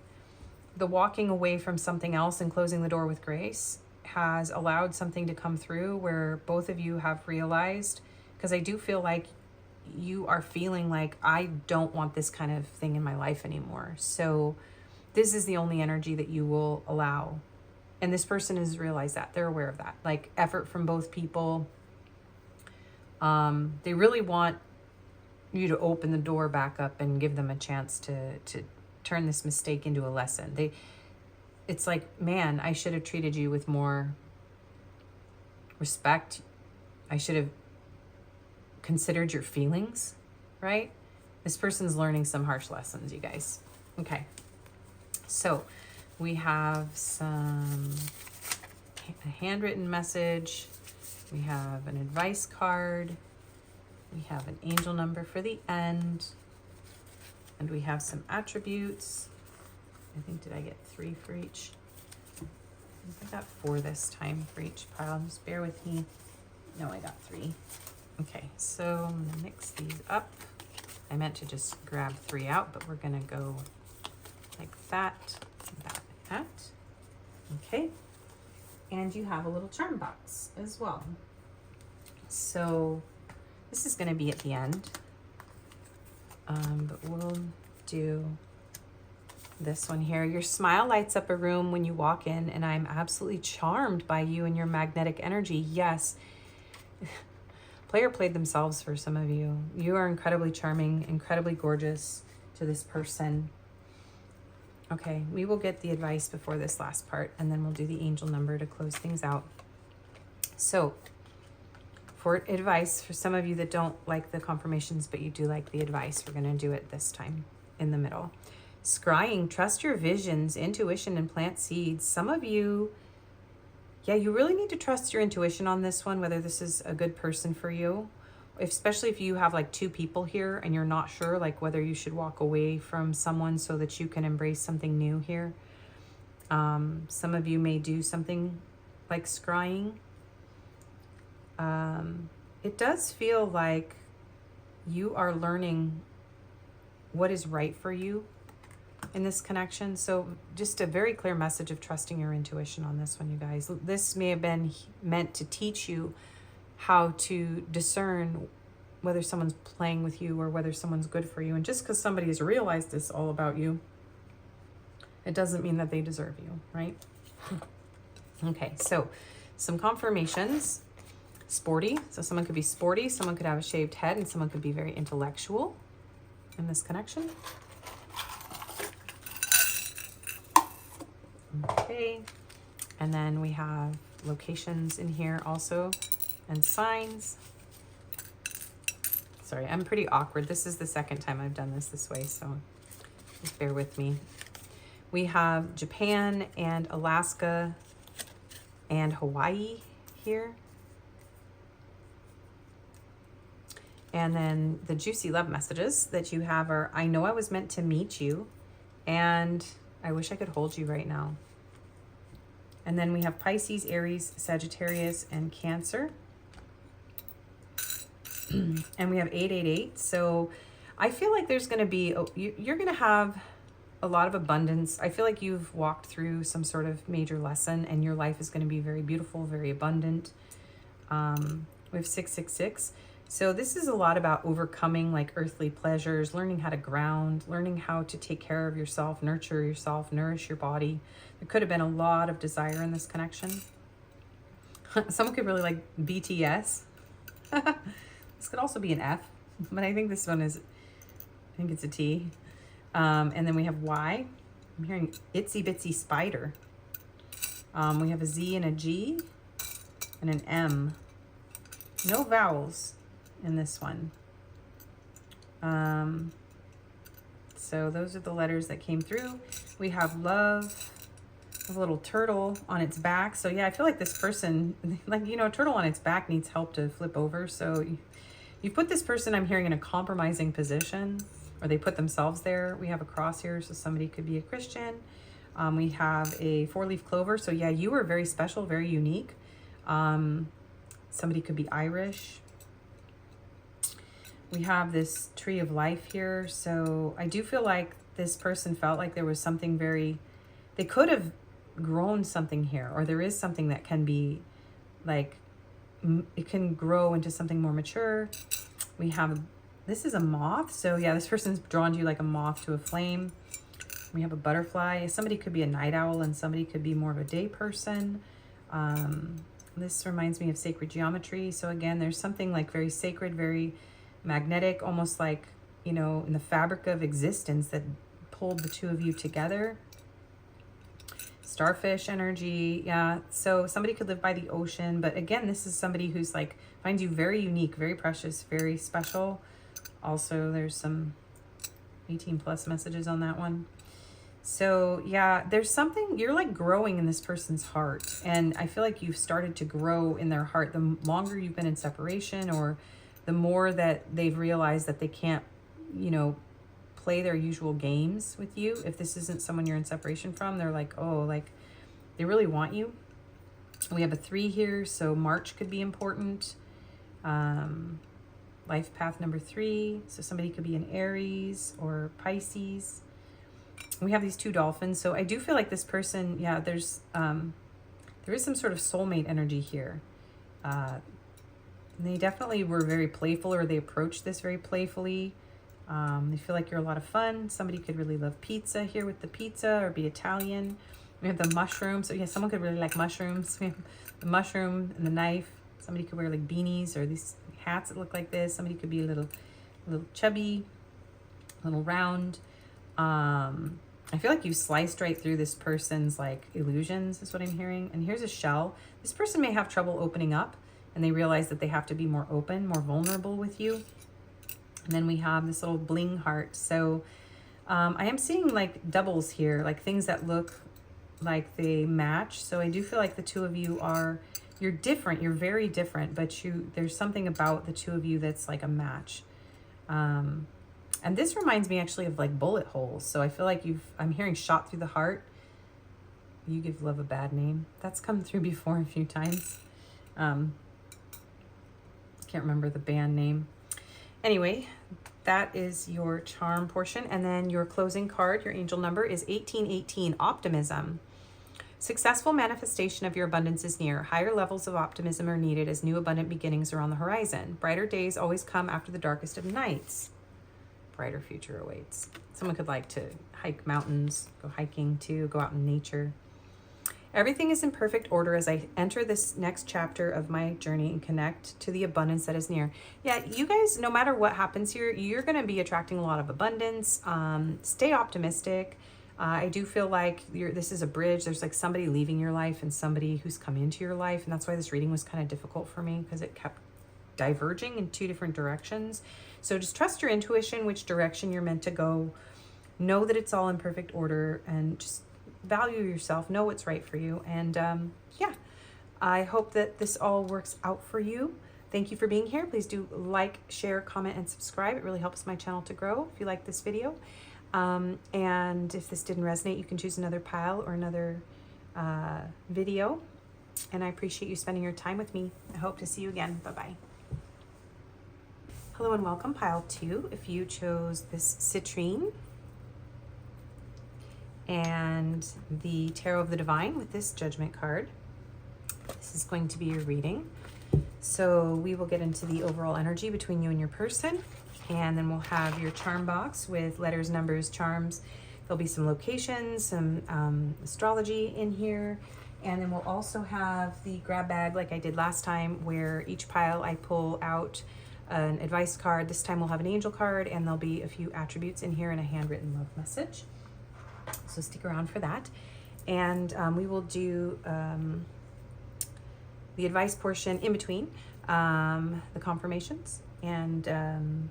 the walking away from something else and closing the door with grace has allowed something to come through where both of you have realized, because I do feel like you are feeling like, I don't want this kind of thing in my life anymore. So this is the only energy that you will allow. And this person has realized that. They're aware of that. Like effort from both people. They really want you to open the door back up and give them a chance to turn this mistake into a lesson. It's like, man, I should have treated you with more respect. I should have considered your feelings, right? This person's learning some harsh lessons, you guys. Okay. So we have a handwritten message. We have an advice card. We have an angel number for the end. And we have some attributes. I think, did I get 3 for each? I got 4 this time for each pile. Just bear with me. No, I got 3. Okay, so I'm gonna mix these up. I meant to just grab 3 out, but we're gonna go like that, that. Okay, and you have a little charm box as well. So this is gonna be at the end, but we'll do this one here. Your smile lights up a room when you walk in, and I'm absolutely charmed by you and your magnetic energy. Yes. Player played themselves for some of you. You are incredibly charming, incredibly gorgeous to this person. Okay, we will get the advice before this last part, and then we'll do the angel number to close things out. So, for advice, for some of you that don't like the confirmations, but you do like the advice, we're going to do it this time in the middle. Scrying, trust your visions, intuition, and plant seeds. Some of you, yeah, you really need to trust your intuition on this one, whether this is a good person for you, especially if you have like 2 people here and you're not sure like whether you should walk away from someone so that you can embrace something new here. Some of you may do something like scrying. It does feel like you are learning what is right for you in this connection. So just a very clear message of trusting your intuition on this one, you guys. This may have been meant to teach you how to discern whether someone's playing with you or whether someone's good for you. And just because somebody has realized this all about you, it doesn't mean that they deserve you, right? Okay, so some confirmations. Sporty. So someone could be sporty, someone could have a shaved head, and someone could be very intellectual in this connection. Okay, and then we have locations in here also, and signs. Sorry, I'm pretty awkward. This is the second time I've done this way, so just bear with me. We have Japan and Alaska and Hawaii here. And then the juicy love messages that you have are, I know I was meant to meet you, and I wish I could hold you right now. And then we have Pisces, Aries, Sagittarius, and Cancer. And we have 888. So I feel like there's going to be, you're going to have a lot of abundance. I feel like you've walked through some sort of major lesson, and your life is going to be very beautiful, very abundant. We have 666. So this is a lot about overcoming like earthly pleasures, learning how to ground, learning how to take care of yourself, nurture yourself, nourish your body. There could have been a lot of desire in this connection. Someone could really like BTS. This could also be an F, but I think this one is, I think it's a T. And then we have Y. I'm hearing itsy bitsy spider. We have a Z and a G and an M. No vowels in this one. So those are the letters that came through. We have love, a little turtle on its back. So yeah, I feel like this person, like, you know, a turtle on its back needs help to flip over. So you put this person, I'm hearing, in a compromising position, or they put themselves there. We have a cross here, so somebody could be a Christian. We have a 4-leaf clover. So yeah, you are very special, very unique. Somebody could be Irish. We have this tree of life here. So I do feel like this person felt like there was something very, they could have grown something here, or there is something that can be like, it can grow into something more mature. We have, this is a moth. So yeah, this person's drawn to you like a moth to a flame. We have a butterfly. Somebody could be a night owl, and somebody could be more of a day person. This reminds me of sacred geometry. So again, there's something like very sacred, very magnetic, almost like, you know, in the fabric of existence that pulled the two of you together. Starfish energy. Yeah. So somebody could live by the ocean, but again, this is somebody who's like, finds you very unique, very precious, very special. Also, there's some 18+ messages on that one. So yeah, there's something, you're like growing in this person's heart. And I feel like you've started to grow in their heart. The longer you've been in separation, or the more that they've realized that they can't, you know, play their usual games with you. If this isn't someone you're in separation from, they're like, oh, like they really want you. We have a 3 here. So March could be important. Life path number 3. So somebody could be an Aries or Pisces. We have these 2 dolphins. So I do feel like this person, yeah, there is some sort of soulmate energy here. They definitely were very playful, or they approached this very playfully. They feel like you're a lot of fun. Somebody could really love pizza here with the pizza, or be Italian. We have the mushroom. So yeah, someone could really like mushrooms. We have the mushroom and the knife. Somebody could wear like beanies, or these hats that look like this. Somebody could be a little chubby, a little round. I feel like you sliced right through this person's like illusions, is what I'm hearing. And here's a shell. This person may have trouble opening up, and they realize that they have to be more open, more vulnerable with you. And then we have this little bling heart. So I am seeing like doubles here, like things that look like they match. So I do feel like the two of you are, you're different. You're very different, but there's something about the two of you that's like a match. And this reminds me actually of like bullet holes. So I feel like I'm hearing shot through the heart. You give love a bad name. That's come through before a few times. Can't remember the band name. Anyway, that is your charm portion. And then your closing card, your angel number is 1818, optimism. Successful manifestation of your abundance is near. Higher levels of optimism are needed as new abundant beginnings are on the horizon. Brighter days always come after the darkest of nights. Brighter future awaits. Someone could like to hike mountains, go hiking too, go out in nature. Everything is in perfect order as I enter this next chapter of my journey and connect to the abundance that is near. Yeah, you guys, no matter what happens here, you're going to be attracting a lot of abundance. Stay optimistic. I do feel like this is a bridge. There's like somebody leaving your life and somebody who's come into your life. And that's why this reading was kind of difficult for me, because it kept diverging in 2 different directions. So just trust your intuition, which direction you're meant to go. Know that it's all in perfect order, and just value yourself, know what's right for you. And yeah, I hope that this all works out for you. Thank you for being here. Please do like, share, comment, and subscribe. It really helps my channel to grow if you like this video. And if this didn't resonate, you can choose another pile or another video. And I appreciate you spending your time with me. I hope to see you again. Bye-bye. Hello and welcome, pile 2. If you chose this Citrine and the Tarot of the Divine with this Judgment card, this is going to be your reading. So we will get into the overall energy between you and your person, and then we'll have your charm box with letters, numbers, charms. There'll be some locations, some astrology in here, and then we'll also have the grab bag like I did last time, where each pile I pull out an advice card. This time we'll have an angel card, and there'll be a few attributes in here and a handwritten love message. So stick around for that. And we will do the advice portion in between the confirmations. And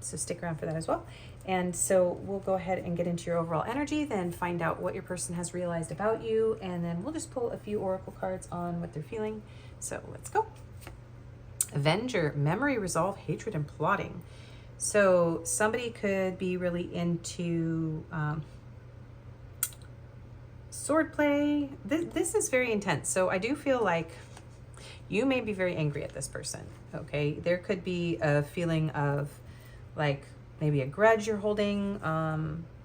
so stick around for that as well. And so we'll go ahead and get into your overall energy, then find out what your person has realized about you, and then we'll just pull a few oracle cards on what they're feeling. So let's go. Avenger, memory, resolve, hatred, and plotting. So somebody could be really into sword play. This is very intense. So I do feel like you may be very angry at this person, okay? There could be a feeling of like maybe a grudge you're holding.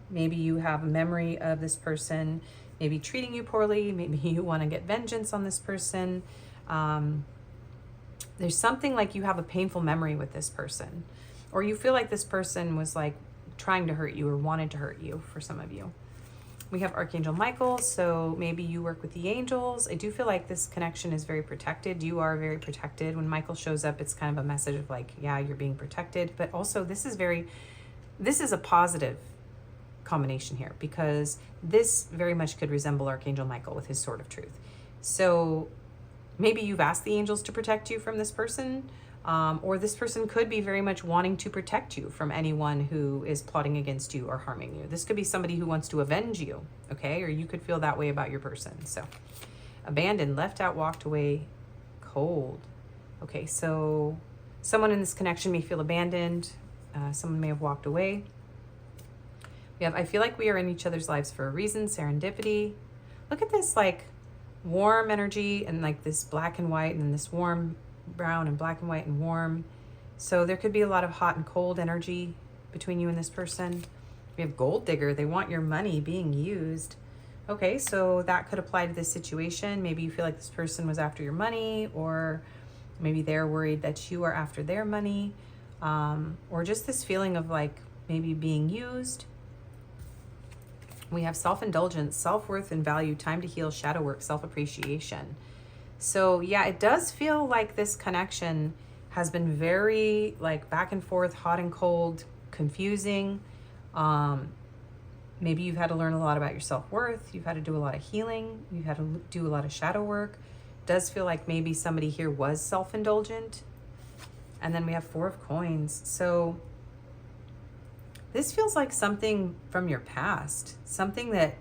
Maybe you have a memory of this person maybe treating you poorly. Maybe you want to get vengeance on this person. There's something like you have a painful memory with this person, or you feel like this person was like trying to hurt you or wanted to hurt you for some of you. We have Archangel Michael, so maybe you work with the angels. I do feel like this connection is very protected. You are very protected. When Michael shows up, it's kind of a message of like, yeah, you're being protected. But also this is a positive combination here, because this very much could resemble Archangel Michael with his sword of truth. So maybe you've asked the angels to protect you from this person, or this person could be very much wanting to protect you from anyone who is plotting against you or harming you. This could be somebody who wants to avenge you, okay? Or you could feel that way about your person. So abandoned, left out, walked away, cold. Okay, so someone in this connection may feel abandoned. Someone may have walked away. We have, I feel like we are in each other's lives for a reason, serendipity. Look at this like warm energy and like this black and white, and then this warm brown and black and white and warm. So there could be a lot of hot and cold energy between you and this person. We have gold digger. They want your money being used. Okay, so that could apply to this situation. Maybe you feel like this person was after your money, or maybe they're worried that you are after their money, or just this feeling of like maybe being used. We have self-indulgence, self-worth and value, time to heal, shadow work, self-appreciation. So yeah, it does feel like this connection has been very like back and forth, hot and cold, confusing. Maybe you've had to learn a lot about your self-worth. You've had to do a lot of healing. You've had to do a lot of shadow work. It does feel like maybe somebody here was self-indulgent. And then we have 4 of coins. So this feels like something from your past, something that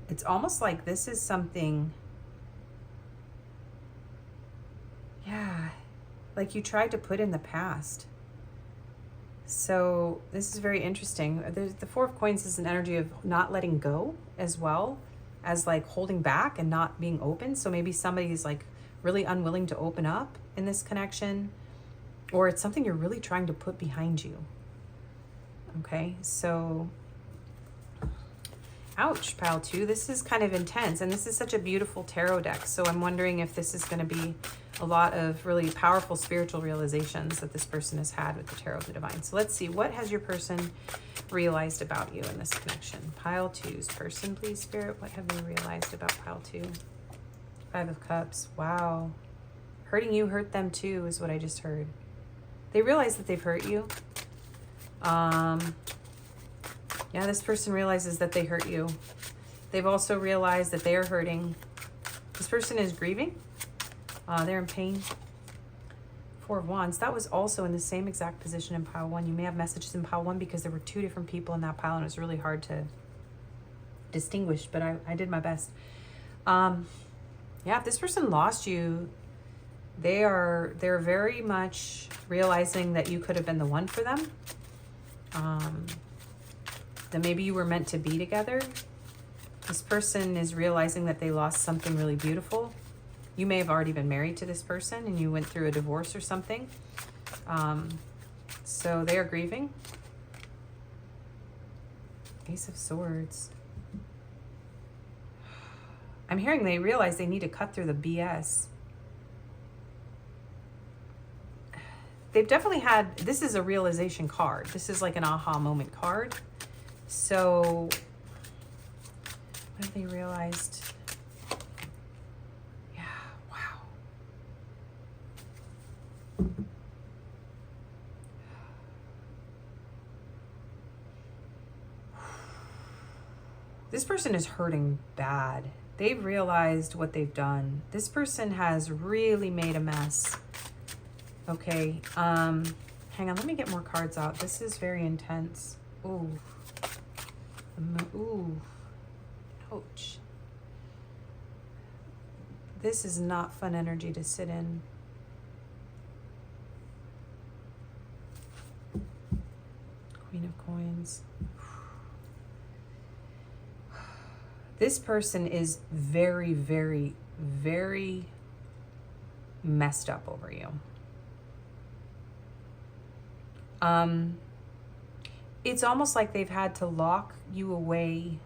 it's almost like this is something, yeah, like you tried to put in the past. So this is very interesting. The 4 of coins is an energy of not letting go, as well as like holding back and not being open. So maybe somebody's like really unwilling to open up in this connection, or it's something you're really trying to put behind you. Okay, so ouch, pile 2. This is kind of intense, and this is such a beautiful tarot deck. So I'm wondering if this is going to be a lot of really powerful spiritual realizations that this person has had with the Tarot of the Divine. So let's see, what has your person realized about you in this connection? Pile 2's person, please, Spirit. What have they realized about pile 2? 5 of Cups. Wow. Hurting you hurt them too is what I just heard. They realize that they've hurt you. Yeah, this person realizes that they hurt you. They've also realized that they are hurting. This person is grieving. They're in pain. 4 of Wands. That was also in the same exact position in pile 1. You may have messages in pile 1 because there were 2 different people in that pile, and it was really hard to distinguish, but I did my best. Yeah, if this person lost you, They're very much realizing that you could have been the one for them. That maybe you were meant to be together. This person is realizing that they lost something really beautiful. You may have already been married to this person and you went through a divorce or something. So they are grieving. Ace of Swords. I'm hearing they realize they need to cut through the BS. They've definitely had, this is a realization card. This is like an aha moment card. So what have they realized? Yeah, wow. This person is hurting bad. They've realized what they've done. This person has really made a mess. Okay, hang on, let me get more cards out. This is very intense. Ooh. Ooh. Ouch. This is not fun energy to sit in. Queen of Coins. This person is very, very, very messed up over you. It's almost like they've had to lock you away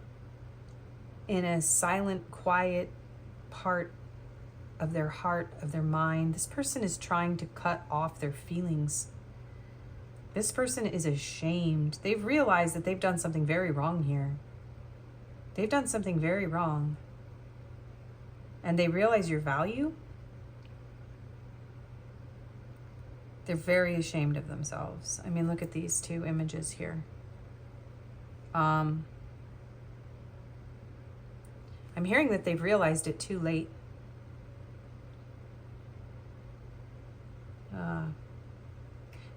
in a silent, quiet part of their heart, of their mind. This person is trying to cut off their feelings. This person is ashamed. They've realized that they've done something very wrong here. They've done something very wrong. And they realize your value. They're very ashamed of themselves. I mean, look at these two images here. I'm hearing that they've realized it too late.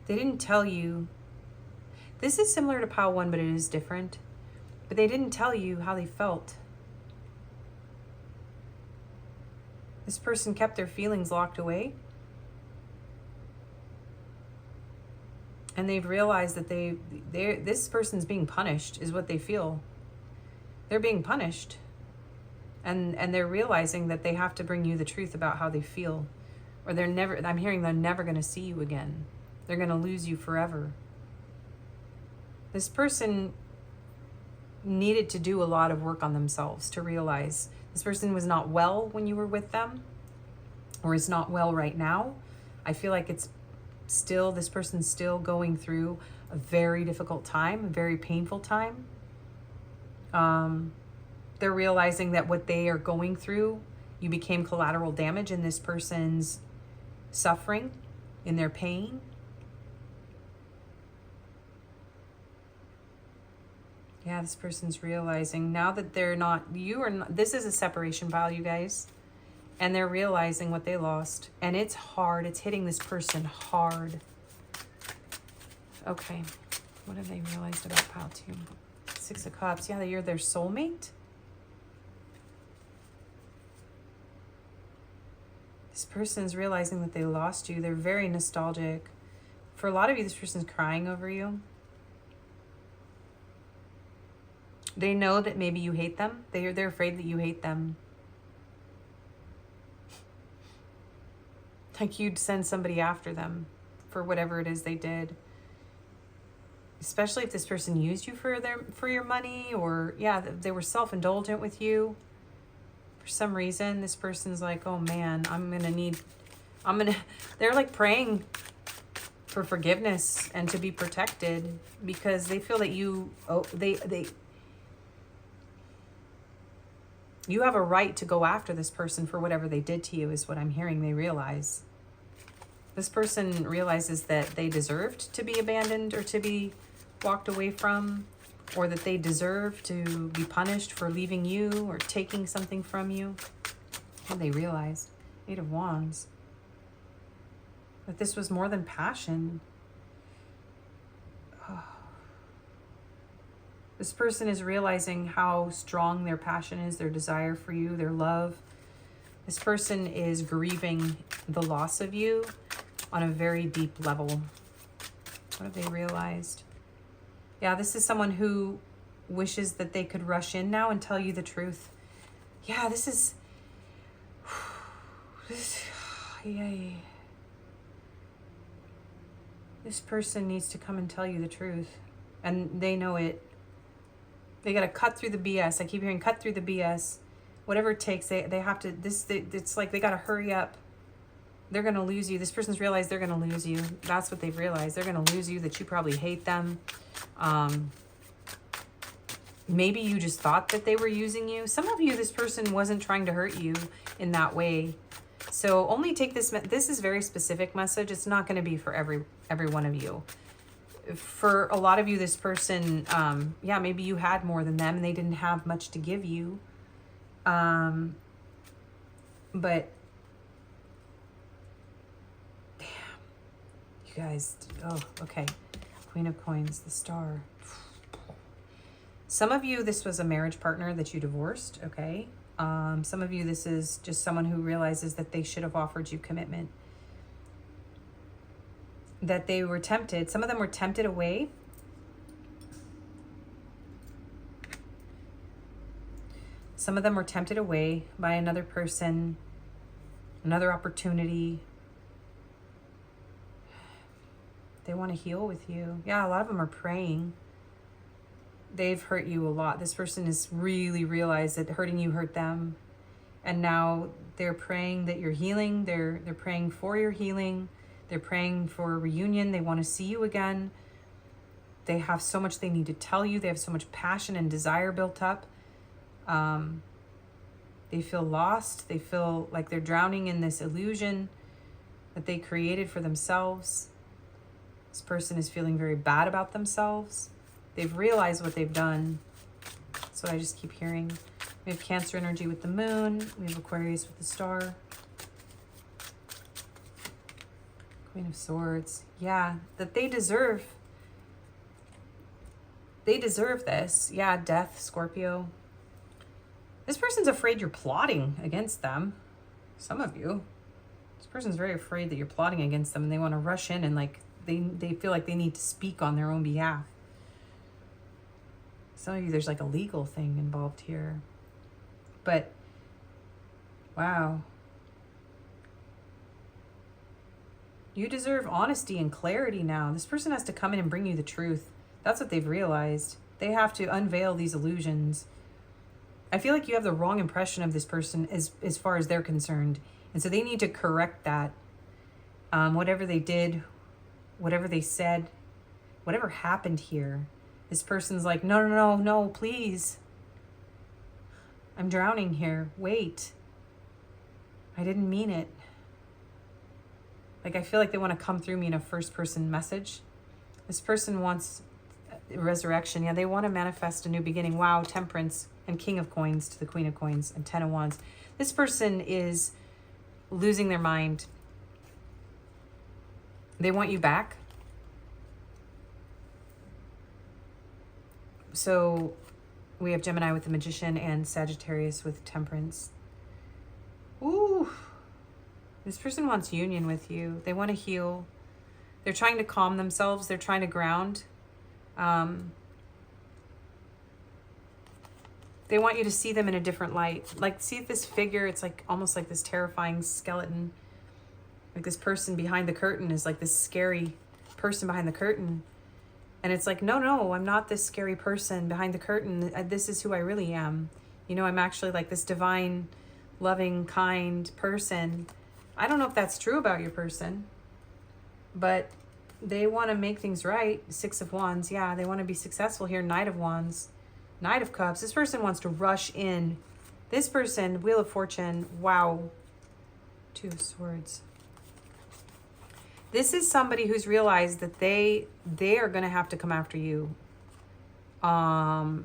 They didn't tell you. This is similar to Pile 1, but it is different. But they didn't tell you how they felt. This person kept their feelings locked away. And they've realized that this person's being punished is what they feel. They're being punished. And they're realizing that they have to bring you the truth about how they feel. Or I'm hearing they're never going to see you again. They're going to lose you forever. This person needed to do a lot of work on themselves to realize this person was not well when you were with them, or is not well right now. I feel like it's still, this person's still going through a very difficult time, a very painful time. They're realizing that what they are going through, you became collateral damage in this person's suffering, in their pain. Yeah, this person's realizing now that they're not, this is a separation pile, you guys. And they're realizing what they lost. And it's hard. It's hitting this person hard. Okay. What have they realized about Pile 2? Six of Cups. Yeah, you're their soulmate. This person's realizing that they lost you. They're very nostalgic. For a lot of you, this person's crying over you. They know that maybe you hate them. They're afraid that you hate them. Like you'd send somebody after them for whatever it is they did. Especially if this person used you for your money, or yeah, they were self-indulgent with you. For some reason, this person's like, oh man, they're like praying for forgiveness and to be protected, because they feel that you have a right to go after this person for whatever they did to you, is what I'm hearing they realize. This person realizes that they deserved to be abandoned or to be walked away from, or that they deserve to be punished for leaving you or taking something from you. And they realized, 8 of Wands, that this was more than passion. This person is realizing how strong their passion is, their desire for you, their love. This person is grieving the loss of you on a very deep level. What have they realized? Yeah, this is someone who wishes that they could rush in now and tell you the truth. Yeah, this is... Yay. This person needs to come and tell you the truth. And they know it. They got to cut through the BS. I keep hearing cut through the BS. Whatever it takes, they have to... It's like they got to hurry up. They're going to lose you. This person's realized they're going to lose you. That's what they've realized. They're going to lose you, that you probably hate them. Maybe you just thought that they were using you. Some of you, this person wasn't trying to hurt you in that way. So only take this. This is very specific message. It's not going to be for every one of you. For a lot of you, this person, yeah, maybe you had more than them and they didn't have much to give you. But damn, you guys, oh, okay. Queen of Coins, the Star. Some of you, this was a marriage partner that you divorced, okay? Some of you, this is just someone who realizes that they should have offered you commitment. That they were tempted. Some of them were tempted away. Some of them were tempted away by another person, another opportunity. They want to heal with you. Yeah, a lot of them are praying. They've hurt you a lot. This person has really realized that hurting you hurt them. And now they're praying that you're healing. They're praying for your healing. They're praying for a reunion. They want to see you again. They have so much they need to tell you. They have so much passion and desire built up. They feel lost. They feel like they're drowning in this illusion that they created for themselves. This person is feeling very bad about themselves. They've realized what they've done. That's what I just keep hearing. We have Cancer energy with the moon. We have Aquarius with the star. Queen of Swords. Yeah, that they deserve. They deserve this. Yeah, Death, Scorpio. This person's afraid you're plotting against them. Some of you. This person's very afraid that you're plotting against them and they want to rush in and like they feel like they need to speak on their own behalf. Some of you, there's like a legal thing involved here. But, wow. You deserve honesty and clarity now. This person has to come in and bring you the truth. That's what they've realized. They have to unveil these illusions. I feel like you have the wrong impression of this person as far as they're concerned. And so they need to correct that. Whatever they did, whatever they said, whatever happened here. This person's like, no, please. I'm drowning here. Wait. I didn't mean it. Like, I feel like they want to come through me in a first-person message. This person wants resurrection. Yeah, they want to manifest a new beginning. Wow, Temperance and King of Coins to the Queen of Coins and Ten of Wands. This person is losing their mind. They want you back. So we have Gemini with the Magician and Sagittarius with Temperance. Ooh. This person wants union with you. They want to heal. They're trying to calm themselves. They're trying to ground. They want you to see them in a different light. Like, see this figure. It's like almost like this terrifying skeleton. Like this person behind the curtain is like this scary person behind the curtain. And it's like, no, I'm not this scary person behind the curtain. This is who I really am. You know, I'm actually like this divine, loving, kind person. I don't know if that's true about your person, but they want to make things right. Six of Wands. Yeah, they want to be successful here. Knight of Wands. Knight of Cups. This person wants to rush in. This person, Wheel of Fortune. Wow. Two of Swords. This is somebody who's realized that they are going to have to come after you. Or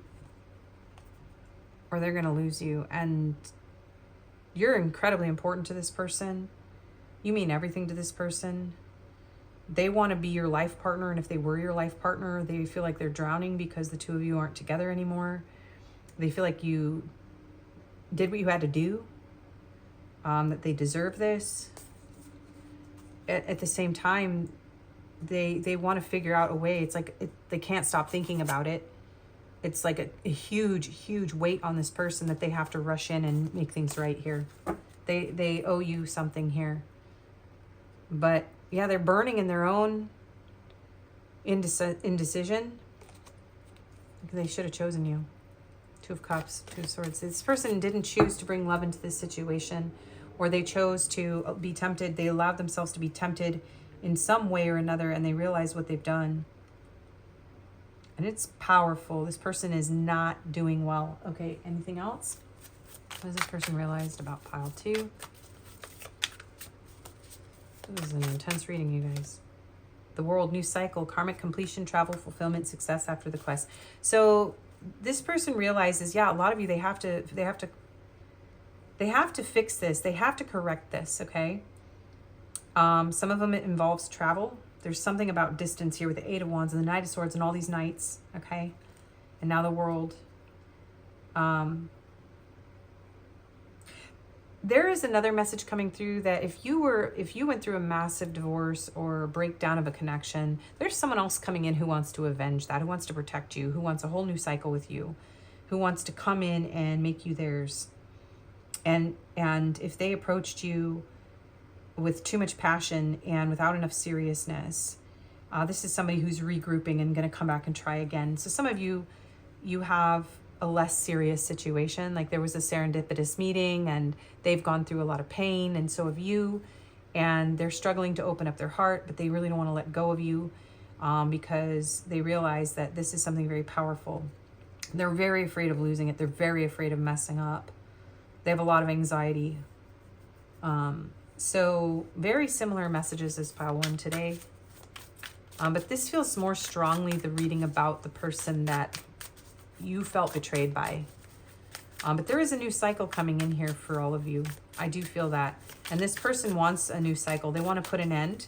they're going to lose you. And you're incredibly important to this person. You mean everything to this person. They want to be your life partner. And if they were your life partner, they feel like they're drowning because the two of you aren't together anymore. They feel like you did what you had to do. that they deserve this. At the same time, they want to figure out a way. It's like they can't stop thinking about it. It's like a huge weight on this person that they have to rush in and make things right here. They owe you something here. But yeah, they're burning in their own indecision. They should have chosen you. Two of Cups, Two of Swords. This person didn't choose to bring love into this situation, or they chose to be tempted. They allowed themselves to be tempted in some way or another, and they realized what they've done. And it's powerful. This person is not doing well. Okay, anything else? What has this person realized about pile 2? This is an intense reading, you guys. The world, new cycle, karmic completion, travel, fulfillment, success after the quest. So this person realizes, yeah, a lot of you, they have to fix this. They have to correct this, okay? Some of them, it involves travel. There's something about distance here with the Eight of Wands and the Knight of Swords and all these knights, okay? And now the world. There is another message coming through that if you went through a massive divorce or breakdown of a connection, there's someone else coming in who wants to avenge that, who wants to protect you, who wants a whole new cycle with you, who wants to come in and make you theirs. And if they approached you with too much passion and without enough seriousness, this is somebody who's regrouping and going to come back and try again. So some of you have a less serious situation, like there was a serendipitous meeting and they've gone through a lot of pain, and so have you, and they're struggling to open up their heart, but they really don't want to let go of you because they realize that this is something very powerful. They're very afraid of losing it. They're very afraid of messing up. They have a lot of anxiety. So very similar messages as pile 1 today. But this feels more strongly the reading about the person that you felt betrayed by. But there is a new cycle coming in here for all of you. I do feel that. And this person wants a new cycle. They want to put an end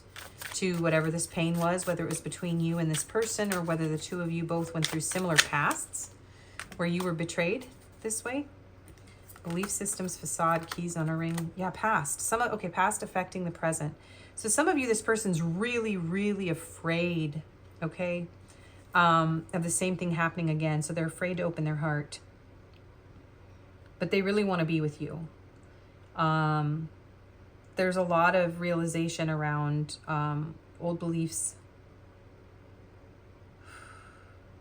to whatever this pain was, whether it was between you and this person or whether the two of you both went through similar pasts where you were betrayed this way. Belief systems, facade, keys on a ring. Yeah, past. Past affecting the present. So some of you, this person's really afraid, okay, of the same thing happening again. So they're afraid to open their heart. But they really want to be with you. There's a lot of realization around old beliefs,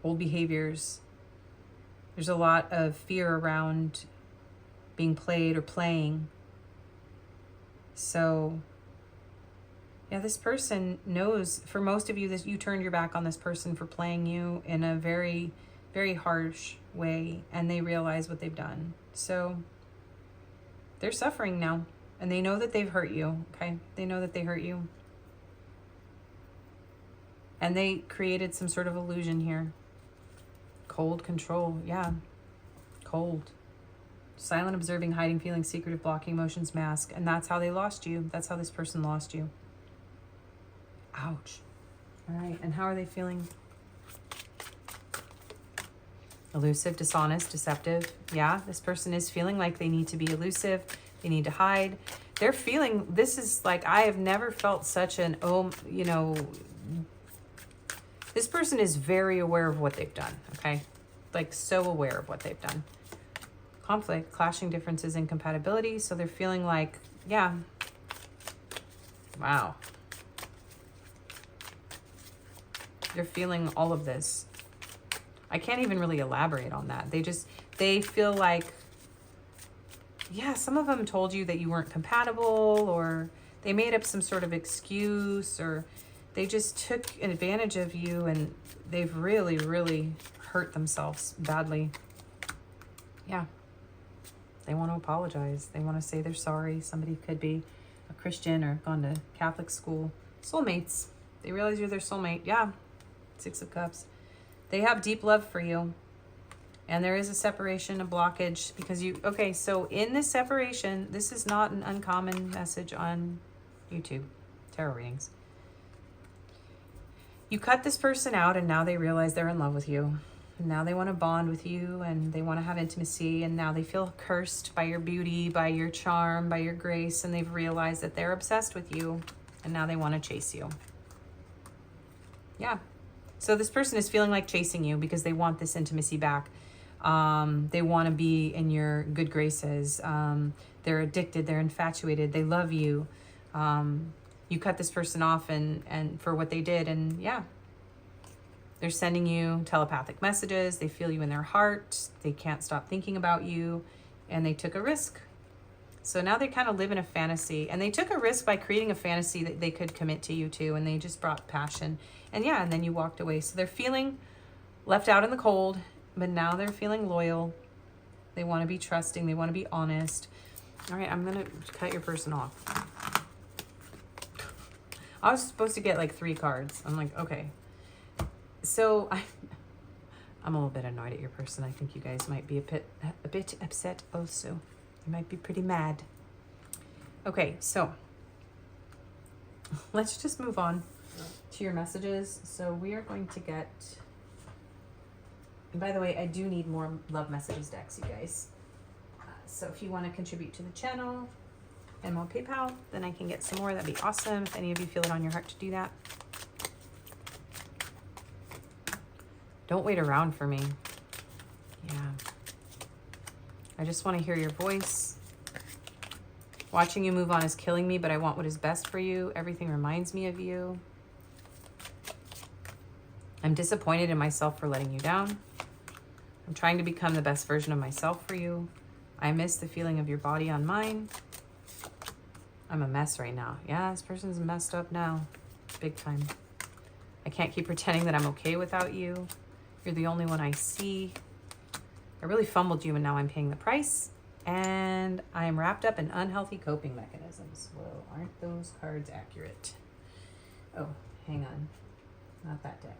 old behaviors. There's a lot of fear around being played or playing. So yeah, this person knows, for most of you, that you turned your back on this person for playing you in a very, very harsh way, and they realize what they've done. So they're suffering now, and they know that they've hurt you, okay? They know that they hurt you. And they created some sort of illusion here. Cold control, yeah. Cold. Silent, observing, hiding, feeling, secretive, blocking emotions, mask. And that's how they lost you. That's how this person lost you. Ouch. All right, and how are they feeling? Elusive, dishonest, deceptive. Yeah, this person is feeling like they need to be elusive. They need to hide. They're feeling, this is like, I have never felt such an, this person is very aware of what they've done, okay? Like so aware of what they've done. Conflict, clashing differences, incompatibility. So they're feeling like, yeah. Wow. They're feeling all of this. I can't even really elaborate on that. They feel like, yeah, some of them told you that you weren't compatible, or they made up some sort of excuse, or they just took advantage of you, and they've really hurt themselves badly. Yeah. They want to apologize. They want to say they're sorry. Somebody could be a Christian or gone to Catholic school. Soulmates. They realize you're their soulmate. Yeah. 6 of Cups. They have deep love for you. And there is a separation, a blockage, because you... Okay, so in this separation, this is not an uncommon message on YouTube. Tarot readings. You cut this person out, and now they realize they're in love with you. And now they want to bond with you and they want to have intimacy, and now they feel cursed by your beauty, by your charm, by your grace, and they've realized that they're obsessed with you and now they want to chase you. Yeah. So this person is feeling like chasing you because they want this intimacy back. They want to be in your good graces. They're addicted, they're infatuated, they love you. You cut this person off and for what they did, and yeah. They're sending you telepathic messages. They feel you in their heart. They can't stop thinking about you, and they took a risk. So now they kind of live in a fantasy, and they took a risk by creating a fantasy that they could commit to you to, and they just brought passion. And yeah, and then you walked away. So they're feeling left out in the cold, but now they're feeling loyal. They want to be trusting. They want to be honest. All right, I'm going to cut your person off. I was supposed to get like 3 cards. I'm like, okay. So I'm a little bit annoyed at your person. I think you guys might be a bit upset also. You might be pretty mad. Okay, so let's just move on to your messages. So we are going to get, and by the way, I do need more love messages decks, you guys. So if you want to contribute to the channel, Venmo, PayPal, then I can get some more. That'd be awesome if any of you feel it on your heart to do that. Don't wait around for me. Yeah. I just want to hear your voice. Watching you move on is killing me, but I want what is best for you. Everything reminds me of you. I'm disappointed in myself for letting you down. I'm trying to become the best version of myself for you. I miss the feeling of your body on mine. I'm a mess right now. Yeah, this person's messed up now. Big time. I can't keep pretending that I'm okay without you. You're the only one I see. I really fumbled you and now I'm paying the price. And I am wrapped up in unhealthy coping mechanisms. Whoa, aren't those cards accurate? Oh, hang on. Not that deck.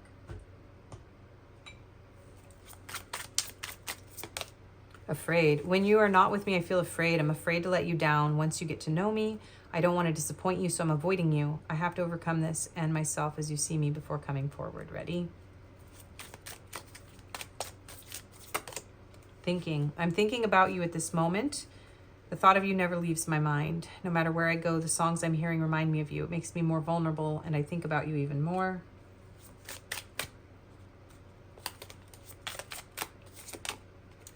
Afraid. When you are not with me, I feel afraid. I'm afraid to let you down. Once you get to know me, I don't want to disappoint you, so I'm avoiding you. I have to overcome this and myself as you see me before coming forward. Ready? Thinking. I'm thinking about you at this moment. The thought of you never leaves my mind. No matter where I go, the songs I'm hearing remind me of you. It makes me more vulnerable, and I think about you even more.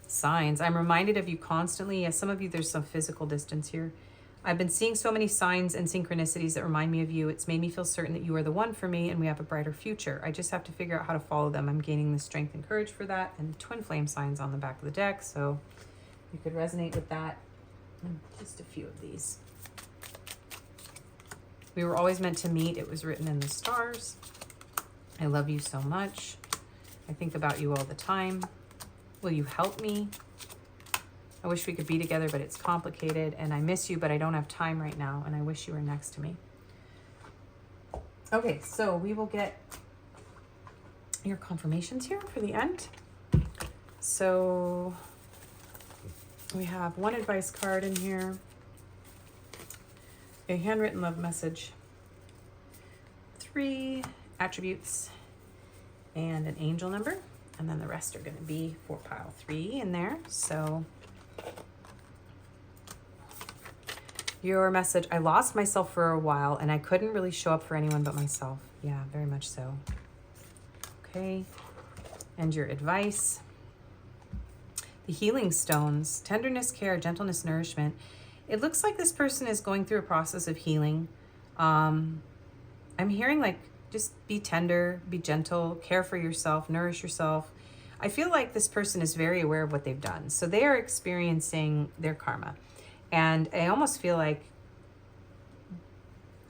Signs. I'm reminded of you constantly. Yes, some of you, there's some physical distance here. I've been seeing so many signs and synchronicities that remind me of you. It's made me feel certain that you are the one for me and we have a brighter future. I just have to figure out how to follow them. I'm gaining the strength and courage for that. And twin flame signs on the back of the deck, so you could resonate with that. And just a few of these. We were always meant to meet. It was written in the stars. I love you so much. I think about you all the time. Will you help me? I wish we could be together, but it's complicated, and I miss you, but I don't have time right now, and I wish you were next to me. Okay, so we will get your confirmations here for the end. So we have one advice card in here, a handwritten love message, 3 attributes, and an angel number, and then the rest are going to be for pile 3 in there. So your message: I lost myself for a while and I couldn't really show up for anyone but myself. Yeah, very much so. Okay. And your advice: the healing stones, tenderness, care, gentleness, nourishment. It looks like this person is going through a process of healing. I'm hearing like, just be tender, be gentle, care for yourself, nourish yourself. I feel like this person is very aware of what they've done. So they are experiencing their karma. And I almost feel like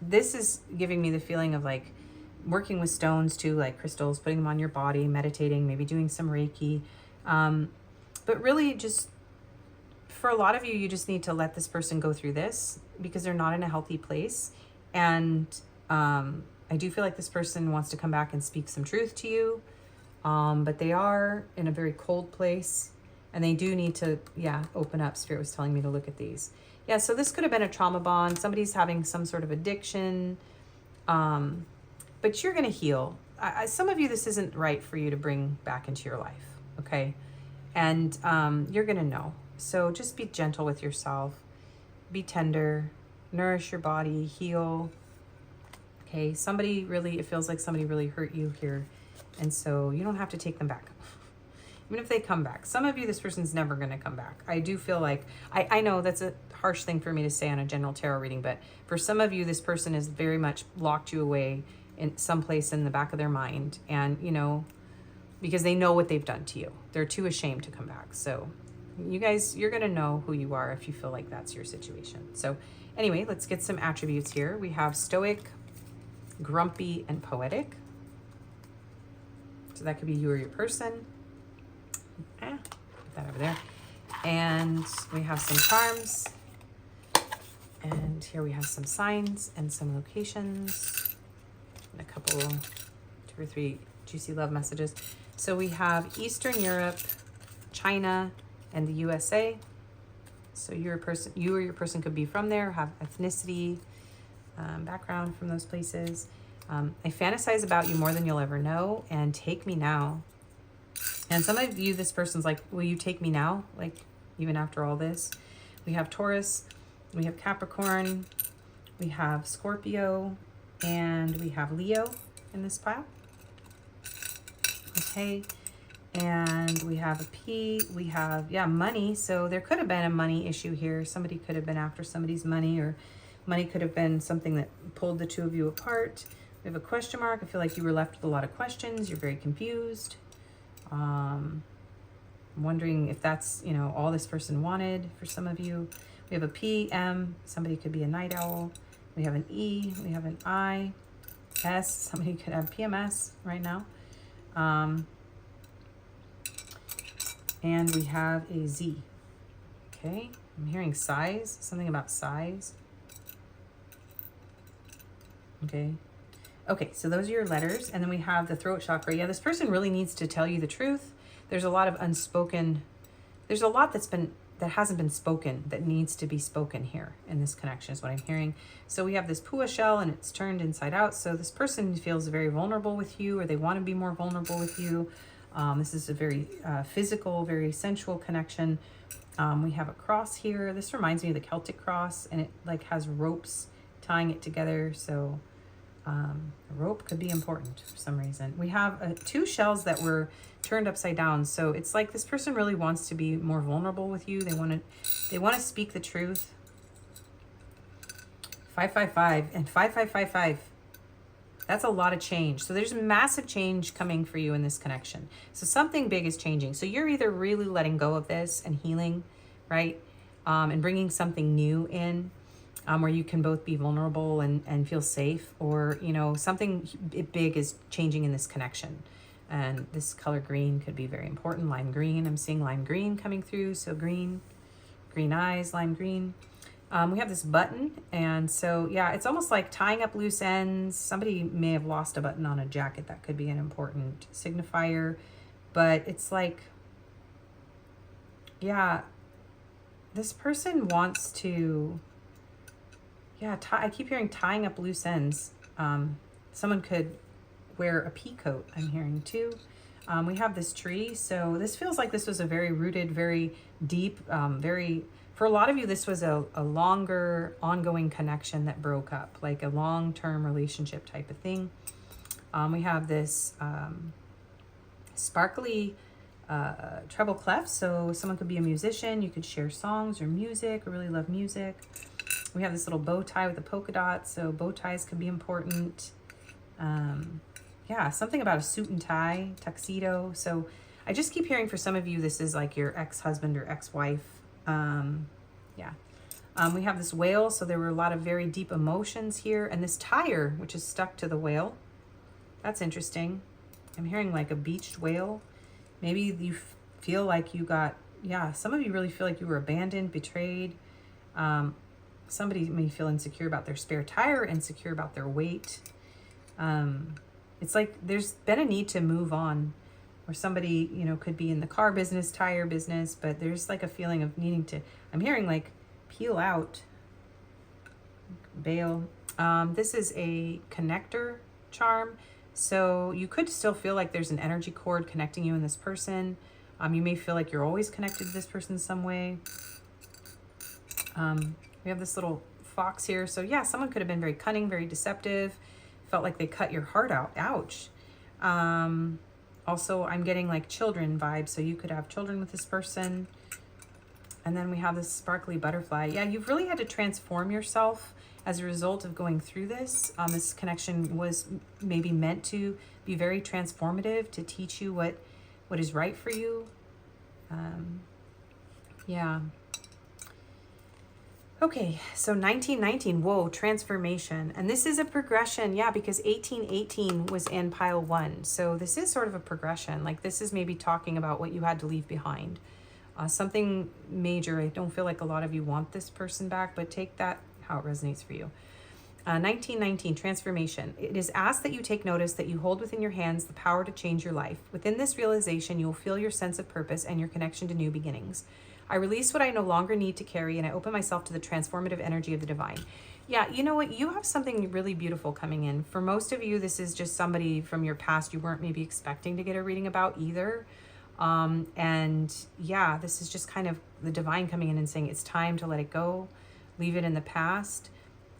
this is giving me the feeling of like working with stones too, like crystals, putting them on your body, meditating, maybe doing some Reiki. But really just, for a lot of you, you just need to let this person go through this because they're not in a healthy place. And I do feel like this person wants to come back and speak some truth to you. But they are in a very cold place. And they do need to, open up. Spirit was telling me to look at these. Yeah, so this could have been a trauma bond. Somebody's having some sort of addiction. But you're going to heal. Some of you, this isn't right for you to bring back into your life. okay? And you're going to know. So just be gentle with yourself. Be tender. Nourish your body. Heal. Okay? Somebody really, it feels like somebody really hurt you here. And so you don't have to take them back. Even if they come back. Some of you, this person's never going to come back. I do feel like, I know that's a harsh thing for me to say on a general tarot reading, but for some of you, this person has very much locked you away in some place in the back of their mind. And, you know, because they know what they've done to you. They're too ashamed to come back. So you guys, you're going to know who you are if you feel like that's your situation. So anyway, let's get some attributes here. We have stoic, grumpy, and poetic. So that could be you or your person. Put that over there. And we have some charms. And here we have some signs and some locations. And a couple, 2 or 3 juicy love messages. So we have Eastern Europe, China, and the USA. So you're a person, you or your person could be from there, have ethnicity, background from those places. I fantasize about you more than you'll ever know, and take me now. And some of you, this person's like, will you take me now? Like, even after all this. We have Taurus, we have Capricorn, we have Scorpio, and we have Leo in this pile. Okay, and we have a P, we have, yeah, money. So there could have been a money issue here. Somebody could have been after somebody's money, or money could have been something that pulled the two of you apart. We have a question mark. I feel like you were left with a lot of questions. You're very confused. I'm wondering if that's, you know, all this person wanted for some of you. We have a P, M, somebody could be a night owl. We have an E, we have an I, S, somebody could have PMS right now. And we have a Z. Okay, I'm hearing size, something about size. Okay. Okay, so those are your letters. And then we have the throat chakra. Yeah, this person really needs to tell you the truth. There's a lot of unspoken, there's a lot that hasn't been spoken that needs to be spoken here in this connection is what I'm hearing. So we have this pua shell and it's turned inside out. So this person feels very vulnerable with you, or they want to be more vulnerable with you. This is a very physical, very sensual connection. We have a cross here. This reminds me of the Celtic cross, and it like has ropes tying it together. So a rope could be important for some reason. We have 2 shells that were turned upside down. So it's like this person really wants to be more vulnerable with you. They want to speak the truth. 555 and 5555. That's a lot of change. So there's massive change coming for you in this connection. So something big is changing. So you're either really letting go of this and healing, right? And bringing something new in. Where you can both be vulnerable and feel safe, or, you know, something big is changing in this connection. And this color green could be very important. Lime green, I'm seeing lime green coming through. So green eyes, lime green. We have this button. And so, yeah, it's almost like tying up loose ends. Somebody may have lost a button on a jacket. That could be an important signifier. But it's like, yeah, this person wants to... Yeah, I keep hearing tying up loose ends. Someone could wear a pea coat, I'm hearing too. We have this tree. So this feels like this was a very rooted, very deep, for a lot of you, this was a longer ongoing connection that broke up, like a long-term relationship type of thing. We have this sparkly treble clef. So someone could be a musician. You could share songs or music, or really love music. We have this little bow tie with a polka dot, so bow ties can be important. Yeah, something about a suit and tie, tuxedo. So I just keep hearing for some of you, this is like your ex-husband or ex-wife. Yeah. We have this whale, so there were a lot of very deep emotions here. And this tire, which is stuck to the whale. That's interesting. I'm hearing like a beached whale. Maybe you feel like you got, yeah, some of you really feel like you were abandoned, betrayed. Somebody may feel insecure about their spare tire, insecure about their weight. It's like there's been a need to move on, or somebody, you know, could be in the car business, tire business, but there's like a feeling of needing to, I'm hearing like peel out, bail. This is a connector charm. So you could still feel like there's an energy cord connecting you and this person. You may feel like you're always connected to this person in some way. We have this little fox here. So yeah, someone could have been very cunning, very deceptive, felt like they cut your heart out. Ouch. Also, I'm getting like children vibes. So you could have children with this person. And then we have this sparkly butterfly. Yeah, you've really had to transform yourself as a result of going through this. This connection was maybe meant to be very transformative, to teach you what is right for you. Yeah. Okay, so 1919, whoa, transformation. And this is a progression, yeah, because 1818 was in pile 1. So this is sort of a progression. Like this is maybe talking about what you had to leave behind. Something major. I don't feel like a lot of you want this person back, but take that how it resonates for you. 1919, transformation. It is asked that you take notice that you hold within your hands the power to change your life. Within this realization, you will feel your sense of purpose and your connection to new beginnings. I release what I no longer need to carry, and I open myself to the transformative energy of the divine. Yeah, you know what? You have something really beautiful coming in. For most of you, this is just somebody from your past you weren't maybe expecting to get a reading about either. And yeah, this is just kind of the divine coming in and saying it's time to let it go, leave it in the past.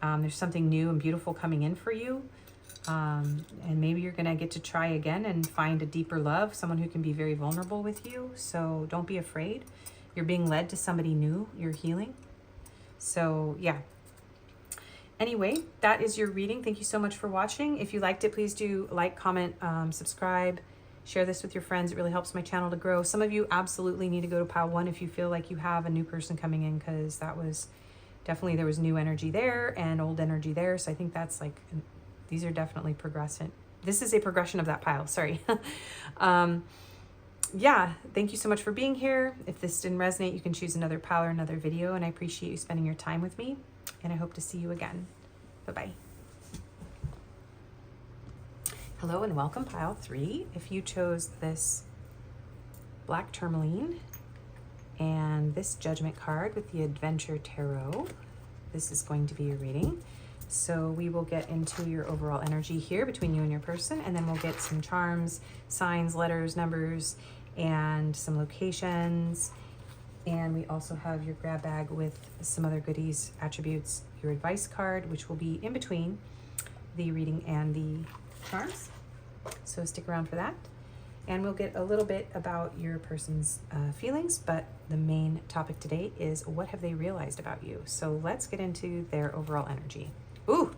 There's something new and beautiful coming in for you. And maybe you're going to get to try again and find a deeper love, someone who can be very vulnerable with you. So don't be afraid. You're being led to somebody new. You're healing. So yeah. Anyway, that is your reading. Thank you so much for watching. If you liked it, please do like, comment, subscribe, share this with your friends. It really helps my channel to grow. Some of you absolutely need to go to pile 1 if you feel like you have a new person coming in, because that was definitely, there was new energy there and old energy there. So I think that's like, these are definitely progressing. This is a progression of that pile. Sorry. Yeah, thank you so much for being here. If this didn't resonate, you can choose another pile or another video, and I appreciate you spending your time with me, and I hope to see you again. Bye-bye. Hello and welcome, pile 3. If you chose this Blk Tourmaline and this Judgment card with the Adventure Tarot, this is going to be your reading. So we will get into your overall energy here between you and your person, and then we'll get some charms, signs, letters, numbers, and some locations. And we also have your grab bag with some other goodies, attributes, your advice card, which will be in between the reading and the charms. So stick around for that. And we'll get a little bit about your person's feelings, but the main topic today is what have they realized about you? So let's get into their overall energy. Ooh,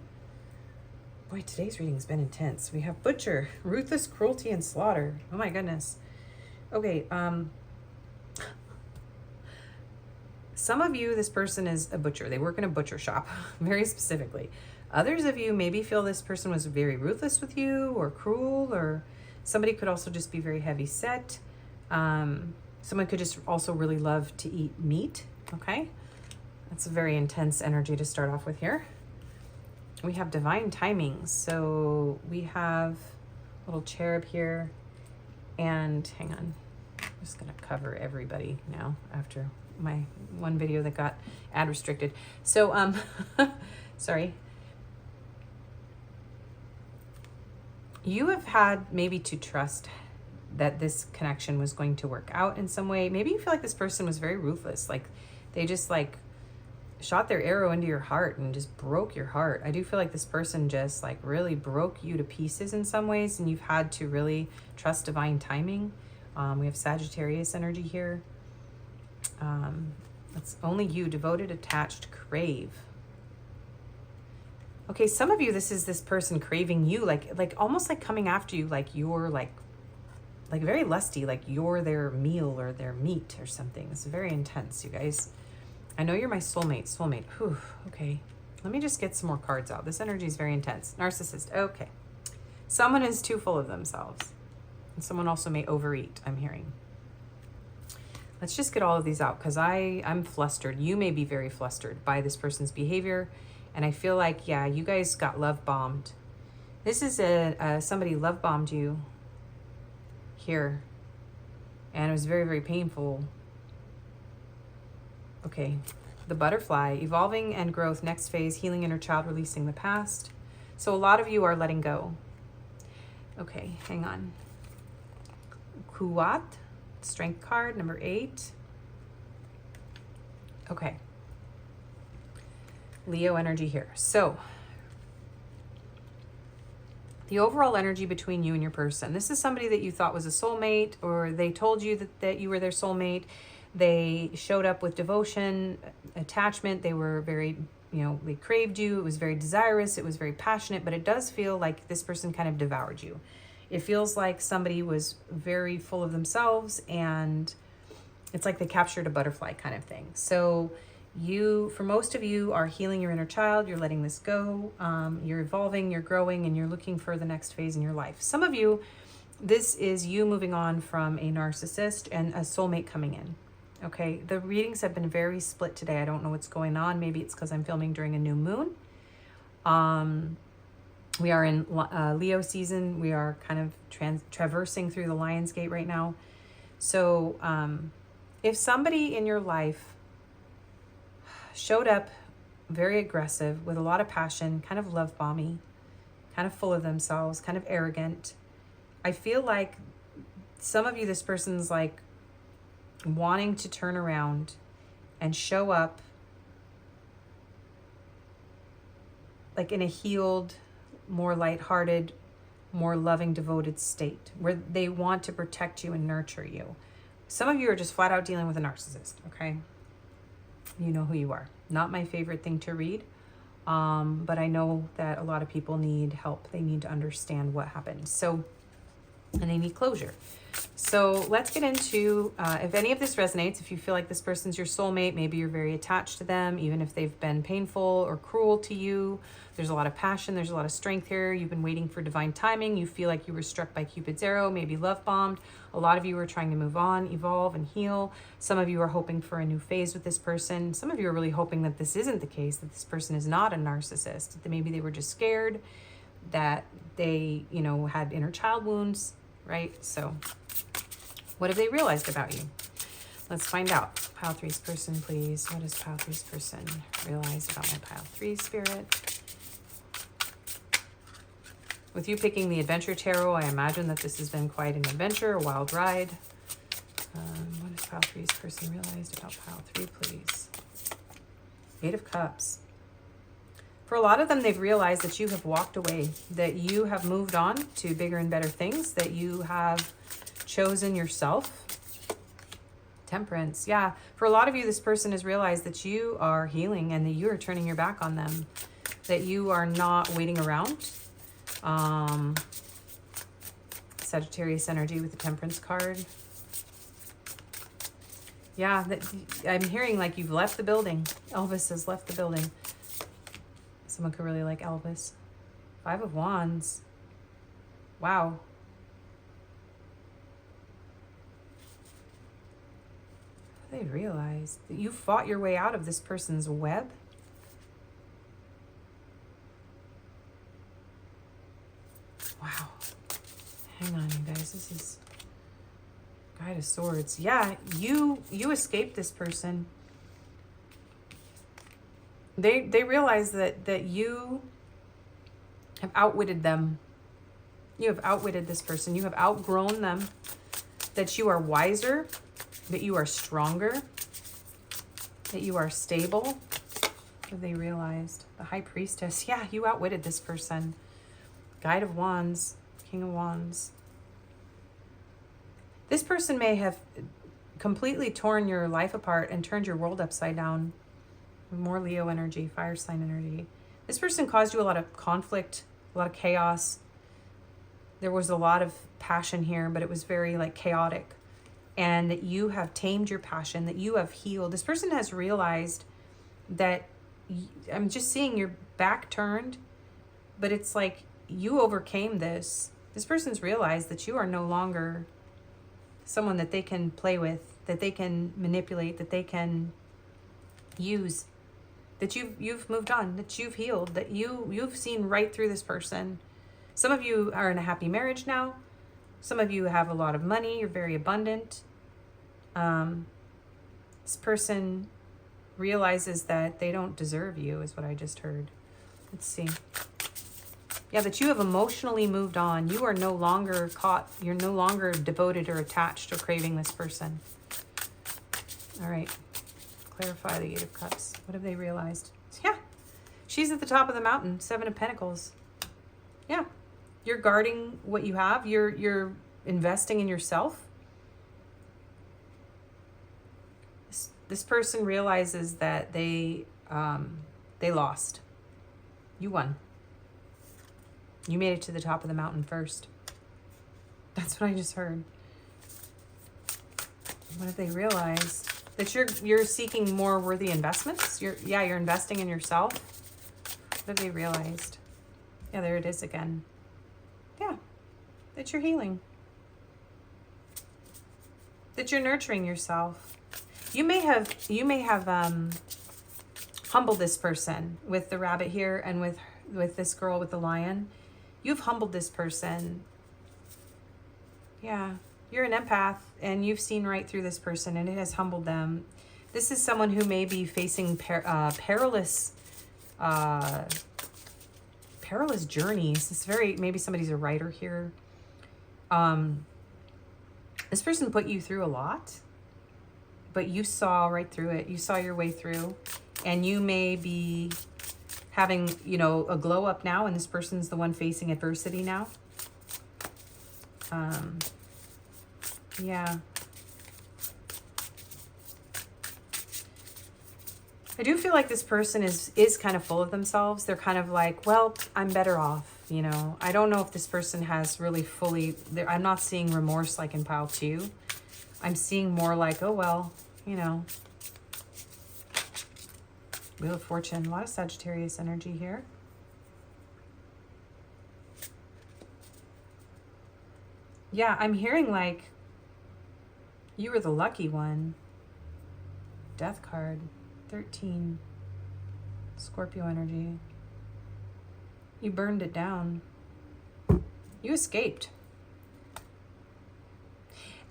boy, today's reading has been intense. We have Butcher, Ruthless Cruelty and Slaughter. Oh my goodness. Okay, some of you, this person is a butcher. They work in a butcher shop, very specifically. Others of you maybe feel this person was very ruthless with you or cruel, or somebody could also just be very heavy set. Someone could just also really love to eat meat, okay? That's a very intense energy to start off with here. We have divine timing. So we have a little cherub here, and hang on, I'm just gonna cover everybody now after my one video that got ad restricted. So, sorry. You have had maybe to trust that this connection was going to work out in some way. Maybe you feel like this person was very ruthless. Like they just like shot their arrow into your heart and just broke your heart. I do feel like this person just like really broke you to pieces in some ways, and you've had to really trust divine timing. We have Sagittarius energy here. That's only you, devoted, attached, crave. Okay, some of you, this is this person craving you, like almost like coming after you, like you're like very lusty, like you're their meal or their meat or something. It's very intense, you guys. I know you're my soulmate. Whew, okay. Let me just get some more cards out. This energy is very intense. Narcissist, okay. Someone is too full of themselves. And someone also may overeat, I'm hearing. Let's just get all of these out, because I'm flustered. You may be very flustered by this person's behavior. And I feel like, yeah, you guys got love bombed. This is somebody love bombed you here. And it was very, very painful. Okay, the butterfly, evolving and growth, next phase, healing inner child, releasing the past. So a lot of you are letting go. Okay, hang on. Kuat, Strength card, number 8. Okay. Leo energy here. So the overall energy between you and your person. This is somebody that you thought was a soulmate, or they told you that you were their soulmate. They showed up with devotion, attachment. They were very, they craved you. It was very desirous. It was very passionate, but it does feel like this person kind of devoured you. It feels like somebody was very full of themselves, and it's like they captured a butterfly kind of thing. So for most of you, are healing your inner child. You're letting this go. You're evolving, you're growing, and you're looking for the next phase in your life. Some of you, this is you moving on from a narcissist and a soulmate coming in. Okay, the readings have been very split today. I don't know what's going on. Maybe it's because I'm filming during a new moon. We are in Leo season. We are kind of traversing through the Lion's Gate right now. So if somebody in your life showed up very aggressive, with a lot of passion, kind of love bomby, kind of full of themselves, kind of arrogant, I feel like some of you, this person's like wanting to turn around and show up like in a healed, more lighthearted, more loving, devoted state where they want to protect you and nurture you. Some of you are just flat out dealing with a narcissist, okay? You know who you are. Not my favorite thing to read, but I know that a lot of people need help. They need to understand what happened. So, and they need closure. So let's get into, if any of this resonates, if you feel like this person's your soulmate, maybe you're very attached to them, even if they've been painful or cruel to you. There's a lot of passion. There's a lot of strength here. You've been waiting for divine timing. You feel like you were struck by Cupid's arrow, maybe love bombed. A lot of you are trying to move on, evolve, and heal. Some of you are hoping for a new phase with this person. Some of you are really hoping that this isn't the case, that this person is not a narcissist, that maybe they were just scared, that they, had inner child wounds, right? So what have they realized about you? Let's find out. Pile 3's person, please. What does Pile 3's person realize about my Pile 3 spirit? With you picking the Adventure Tarot, I imagine that this has been quite an adventure, a wild ride. What does Pile 3's person realized about Pile 3, please? 8 of Cups. For a lot of them, they've realized that you have walked away, that you have moved on to bigger and better things, that you have chosen yourself. Temperance. Yeah. For a lot of you, this person has realized that you are healing and that you are turning your back on them, that you are not waiting around. Sagittarius energy with the Temperance card. Yeah, I'm hearing like you've left the building. Elvis has left the building. Someone could really like Elvis. 5 of Wands. Wow. They realized that you fought your way out of this person's web. Wow. Hang on, you guys. This is Guide of Swords. Yeah, you escaped this person. They realize that you have outwitted them. You have outwitted this person. You have outgrown them. That you are wiser. That you are stronger. That you are stable. What have they realized? The High Priestess. Yeah, you outwitted this person. Guide of Wands. King of Wands. This person may have completely torn your life apart and turned your world upside down. More Leo energy, fire sign energy. This person caused you a lot of conflict, a lot of chaos. There was a lot of passion here, but it was very like chaotic. And that you have tamed your passion, that you have healed. This person has realized that, I'm just seeing your back turned, but it's like you overcame this. This person's realized that you are no longer someone that they can play with, that they can manipulate, that they can use, that you've moved on, that you've healed, that you've seen right through this person. Some of you are in a happy marriage now. Some of you have a lot of money. You're very abundant. This person realizes that they don't deserve you, is what I just heard. Let's see. Yeah, that you have emotionally moved on. You are no longer caught. You're no longer devoted or attached or craving this person. All right. Clarify the Eight of Cups. What have they realized? Yeah. She's at the top of the mountain. Seven of Pentacles. Yeah. You're guarding what you have. You're investing in yourself. This person realizes that they lost. You won. You made it to the top of the mountain first. That's what I just heard. What have they realized? That you're seeking more worthy investments. You're investing in yourself. What have they realized? Yeah, there it is again. Yeah, that you're healing. That you're nurturing yourself. You may have humbled this person with the rabbit here and with this girl with the lion. You've humbled this person. Yeah, you're an empath and you've seen right through this person and it has humbled them. This is someone who may be facing perilous journeys. It's maybe somebody's a writer here. This person put you through a lot, but you saw right through it. You saw your way through, and you may be having, a glow up now, and this person's the one facing adversity now. Yeah. I do feel like this person is kind of full of themselves. They're kind of like, well, I'm better off. I don't know if this person has really fully, I'm not seeing remorse like in pile 2. I'm seeing more like, oh, well, Wheel of Fortune, a lot of Sagittarius energy here. Yeah, I'm hearing like you were the lucky one. Death card, 13. Scorpio energy. You burned it down. You escaped.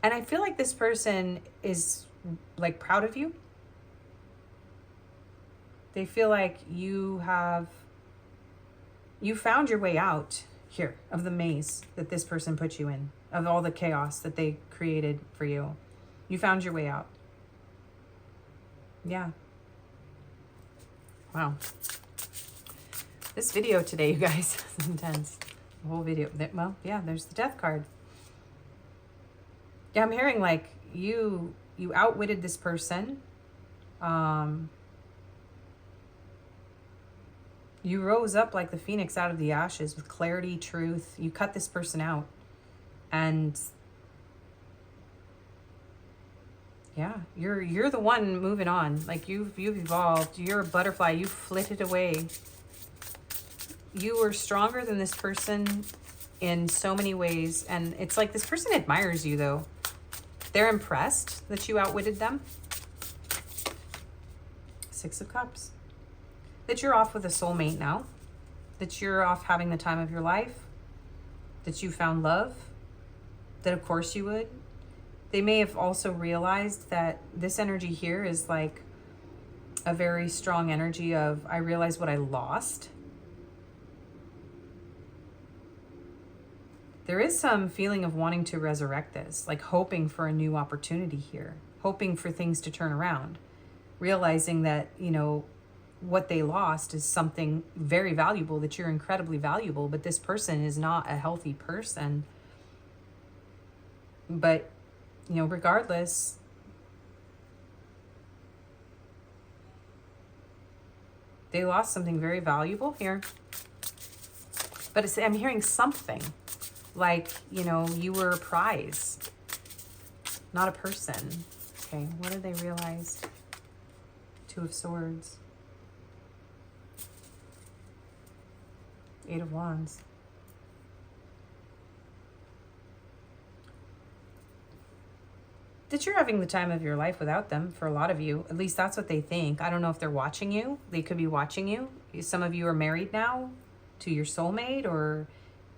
And I feel like this person is like proud of you. They feel like you found your way out here of the maze that this person put you in, of all the chaos that they created for you. You found your way out. Yeah. Wow. This video today, you guys, is intense. The whole video. Well, yeah, there's the Death card. Yeah, I'm hearing like you outwitted this person. You rose up like the phoenix out of the ashes with clarity, truth. You cut this person out. And yeah, you're the one moving on. Like you've evolved. You're a butterfly. You flitted away. You were stronger than this person in so many ways. And it's like this person admires you though. They're impressed that you outwitted them. Six of Cups. That you're off with a soulmate now. That you're off having the time of your life. That you found love. That of course you would. They may have also realized that this energy here is like a very strong energy of, I realized what I lost. There is some feeling of wanting to resurrect this, like hoping for a new opportunity here, hoping for things to turn around, realizing that, what they lost is something very valuable, that you're incredibly valuable, but this person is not a healthy person. But, regardless, they lost something very valuable here. But I'm hearing something. Like, you were a prize, not a person. Okay, what did they realize? Two of Swords. Eight of Wands. That you're having the time of your life without them for a lot of you. At least that's what they think. I don't know if they're watching you. They could be watching you. Some of you are married now to your soulmate, or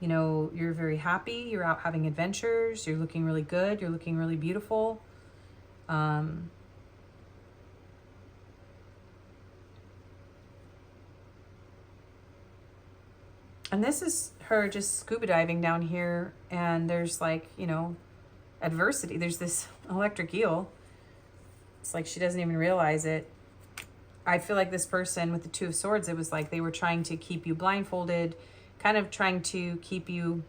you're very happy, you're out having adventures, you're looking really good, you're looking really beautiful. And this is her just scuba diving down here, and there's like, you know, adversity. There's this electric eel. It's like she doesn't even realize it. I feel like this person with the Two of Swords, it was like they were trying to keep you blindfolded, kind of trying to keep you,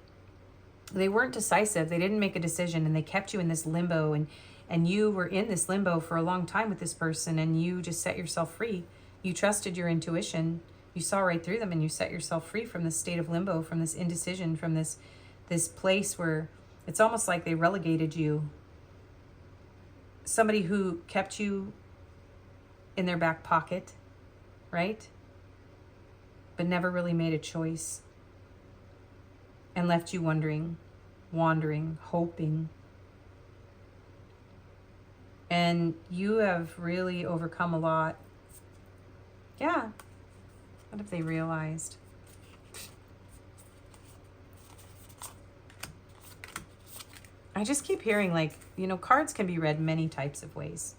they weren't decisive. They didn't make a decision, and they kept you in this limbo, and you were in this limbo for a long time with this person, and you just set yourself free. You trusted your intuition. You saw right through them, and you set yourself free from this state of limbo, from this indecision, from this place where it's almost like they relegated you. Somebody who kept you in their back pocket, right? But never really made a choice, and left you wondering, wandering, hoping. And you have really overcome a lot. Yeah. What have they realized? I just keep hearing, like, you know, cards can be read many types of ways.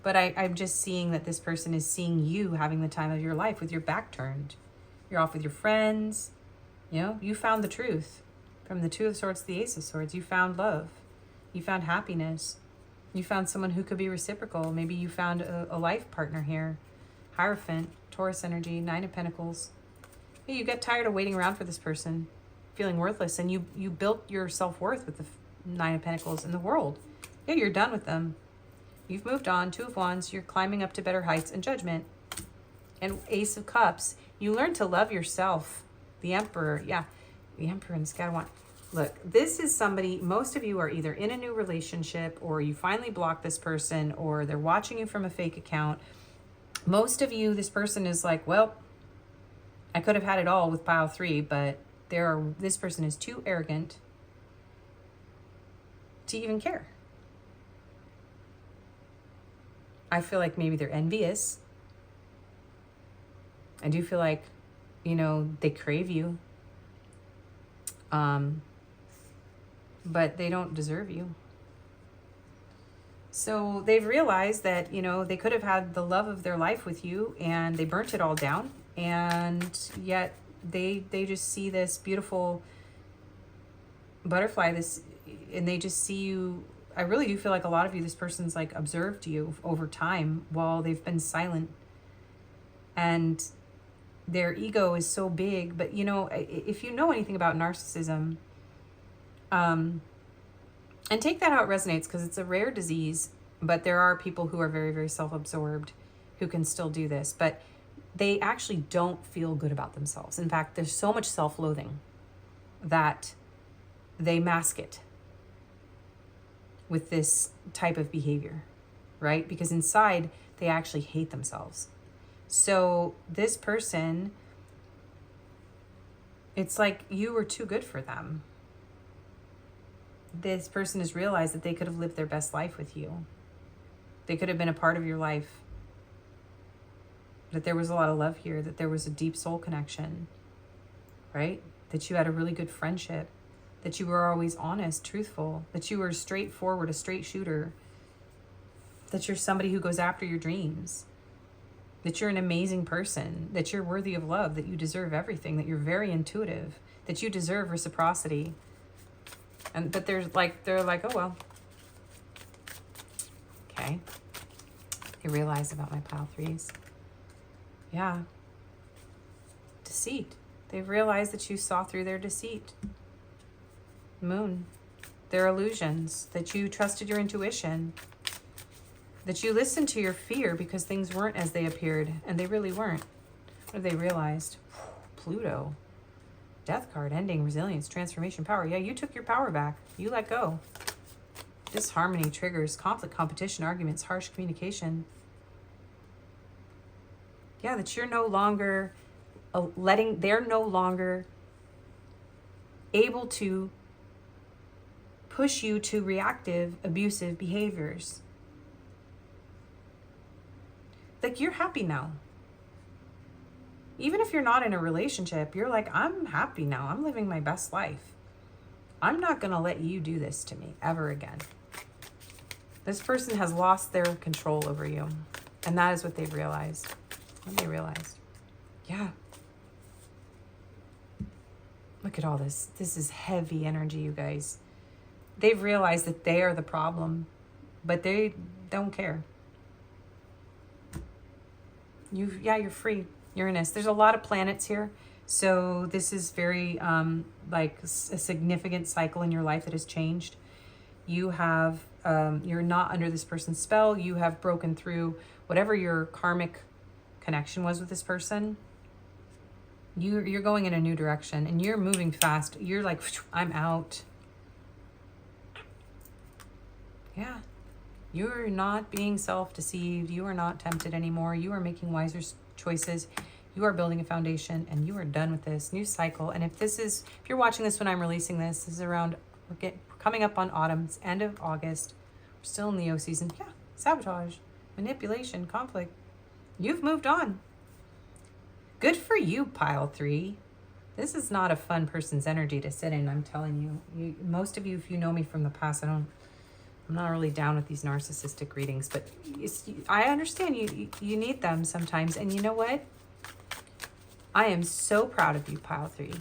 But I'm just seeing that this person is seeing you having the time of your life with your back turned. You're off with your friends. You know, you found the truth. From the Two of Swords to the Ace of Swords, you found love. You found happiness. You found someone who could be reciprocal. Maybe you found a life partner here. Hierophant, Taurus energy, Nine of Pentacles. Hey, you get tired of waiting around for this person, feeling worthless, and you built your self-worth with the Nine of Pentacles in the world. Yeah, you're done with them. You've moved on. Two of Wands, you're climbing up to better heights, and Judgment. And Ace of Cups, you learn to love yourself. The Emperor, yeah, the Emperor and the Sky Wand. Look, this is somebody, most of you are either in a new relationship, or you finally blocked this person, or they're watching you from a fake account. Most of you, this person is like, well, I could have had it all with pile 3, but this person is too arrogant to even care. I feel like maybe they're envious. I do feel like, you know, they crave you. But they don't deserve you. So they've realized that, you know, they could have had the love of their life with you, and they burnt it all down. And yet they just see this beautiful butterfly, and they just see you. I really do feel like a lot of you, this person's like observed you over time while they've been silent. And their ego is so big. But, you know, if you know anything about narcissism, and take that how it resonates, because it's a rare disease, but there are people who are very, very self-absorbed who can still do this. But they actually don't feel good about themselves. In fact, there's so much self-loathing that they mask it with this type of behavior, right? Because inside, they actually hate themselves. So this person, it's like you were too good for them. This person has realized that they could have lived their best life with you. They could have been a part of your life. That there was a lot of love here, that there was a deep soul connection, right? That you had a really good friendship, that you were always honest, truthful, that you were straightforward, a straight shooter, that you're somebody who goes after your dreams, that you're an amazing person, that you're worthy of love, that you deserve everything, that you're very intuitive, that you deserve reciprocity. But they're like, oh, well. Okay. They realize about my pile 3s. Yeah. Deceit. They've realized that you saw through their deceit. Moon. Their illusions. That you trusted your intuition. That you listened to your fear because things weren't as they appeared. And they really weren't. What have they realized? Pluto. Death card, ending, resilience, transformation, power. Yeah, you took your power back. You let go. Disharmony triggers conflict, competition, arguments, harsh communication. Yeah, that you're no longer they're no longer able to push you to reactive, abusive behaviors. Like, you're happy now. Even if you're not in a relationship, you're like, I'm happy now. I'm living my best life. I'm not going to let you do this to me ever again. This person has lost their control over you. And that is what they've realized. What they realized. Yeah. Look at all this. This is heavy energy, you guys. They've realized that they are the problem, but they don't care. You're free. Uranus. There's a lot of planets here. So this is very like a significant cycle in your life that has changed. You have, you're not under this person's spell. You have broken through whatever your karmic connection was with this person. You're going in a new direction and you're moving fast. You're like, I'm out. Yeah. You're not being self-deceived. You are not tempted anymore. You are making wiser choices. You are building a foundation and you are done with this new cycle. And if you're watching this when I'm releasing this, this is around, we're coming up on autumn. It's end of August. We're still in Leo season. Yeah. Sabotage, manipulation, conflict. You've moved on. Good for you, pile 3. This is not a fun person's energy to sit in, I'm telling you. Most of you, if you know me from the past, I'm not really down with these narcissistic readings, but I understand you need them sometimes. And you know what? I am so proud of you, pile 3.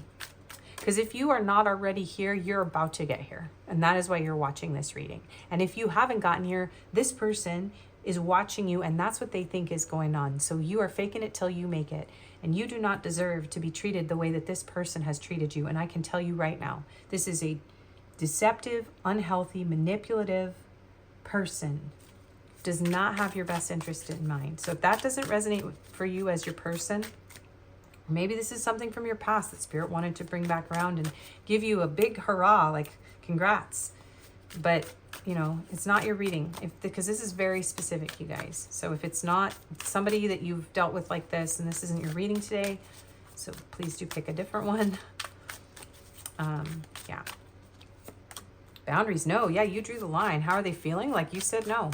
Because if you are not already here, you're about to get here. And that is why you're watching this reading. And if you haven't gotten here, this person is watching you and that's what they think is going on. So you are faking it till you make it. And you do not deserve to be treated the way that this person has treated you. And I can tell you right now, this is a deceptive, unhealthy, manipulative person. Does not have your best interest in mind. So if that doesn't resonate for you as your person, maybe this is something from your past that Spirit wanted to bring back around and give you a big hurrah, like congrats. But, you know, it's not your reading because this is very specific, you guys. So if it's not somebody that you've dealt with like this and this isn't your reading today, so please do pick a different one. Yeah. Boundaries, no. Yeah, you drew the line. How are they feeling? Like you said no.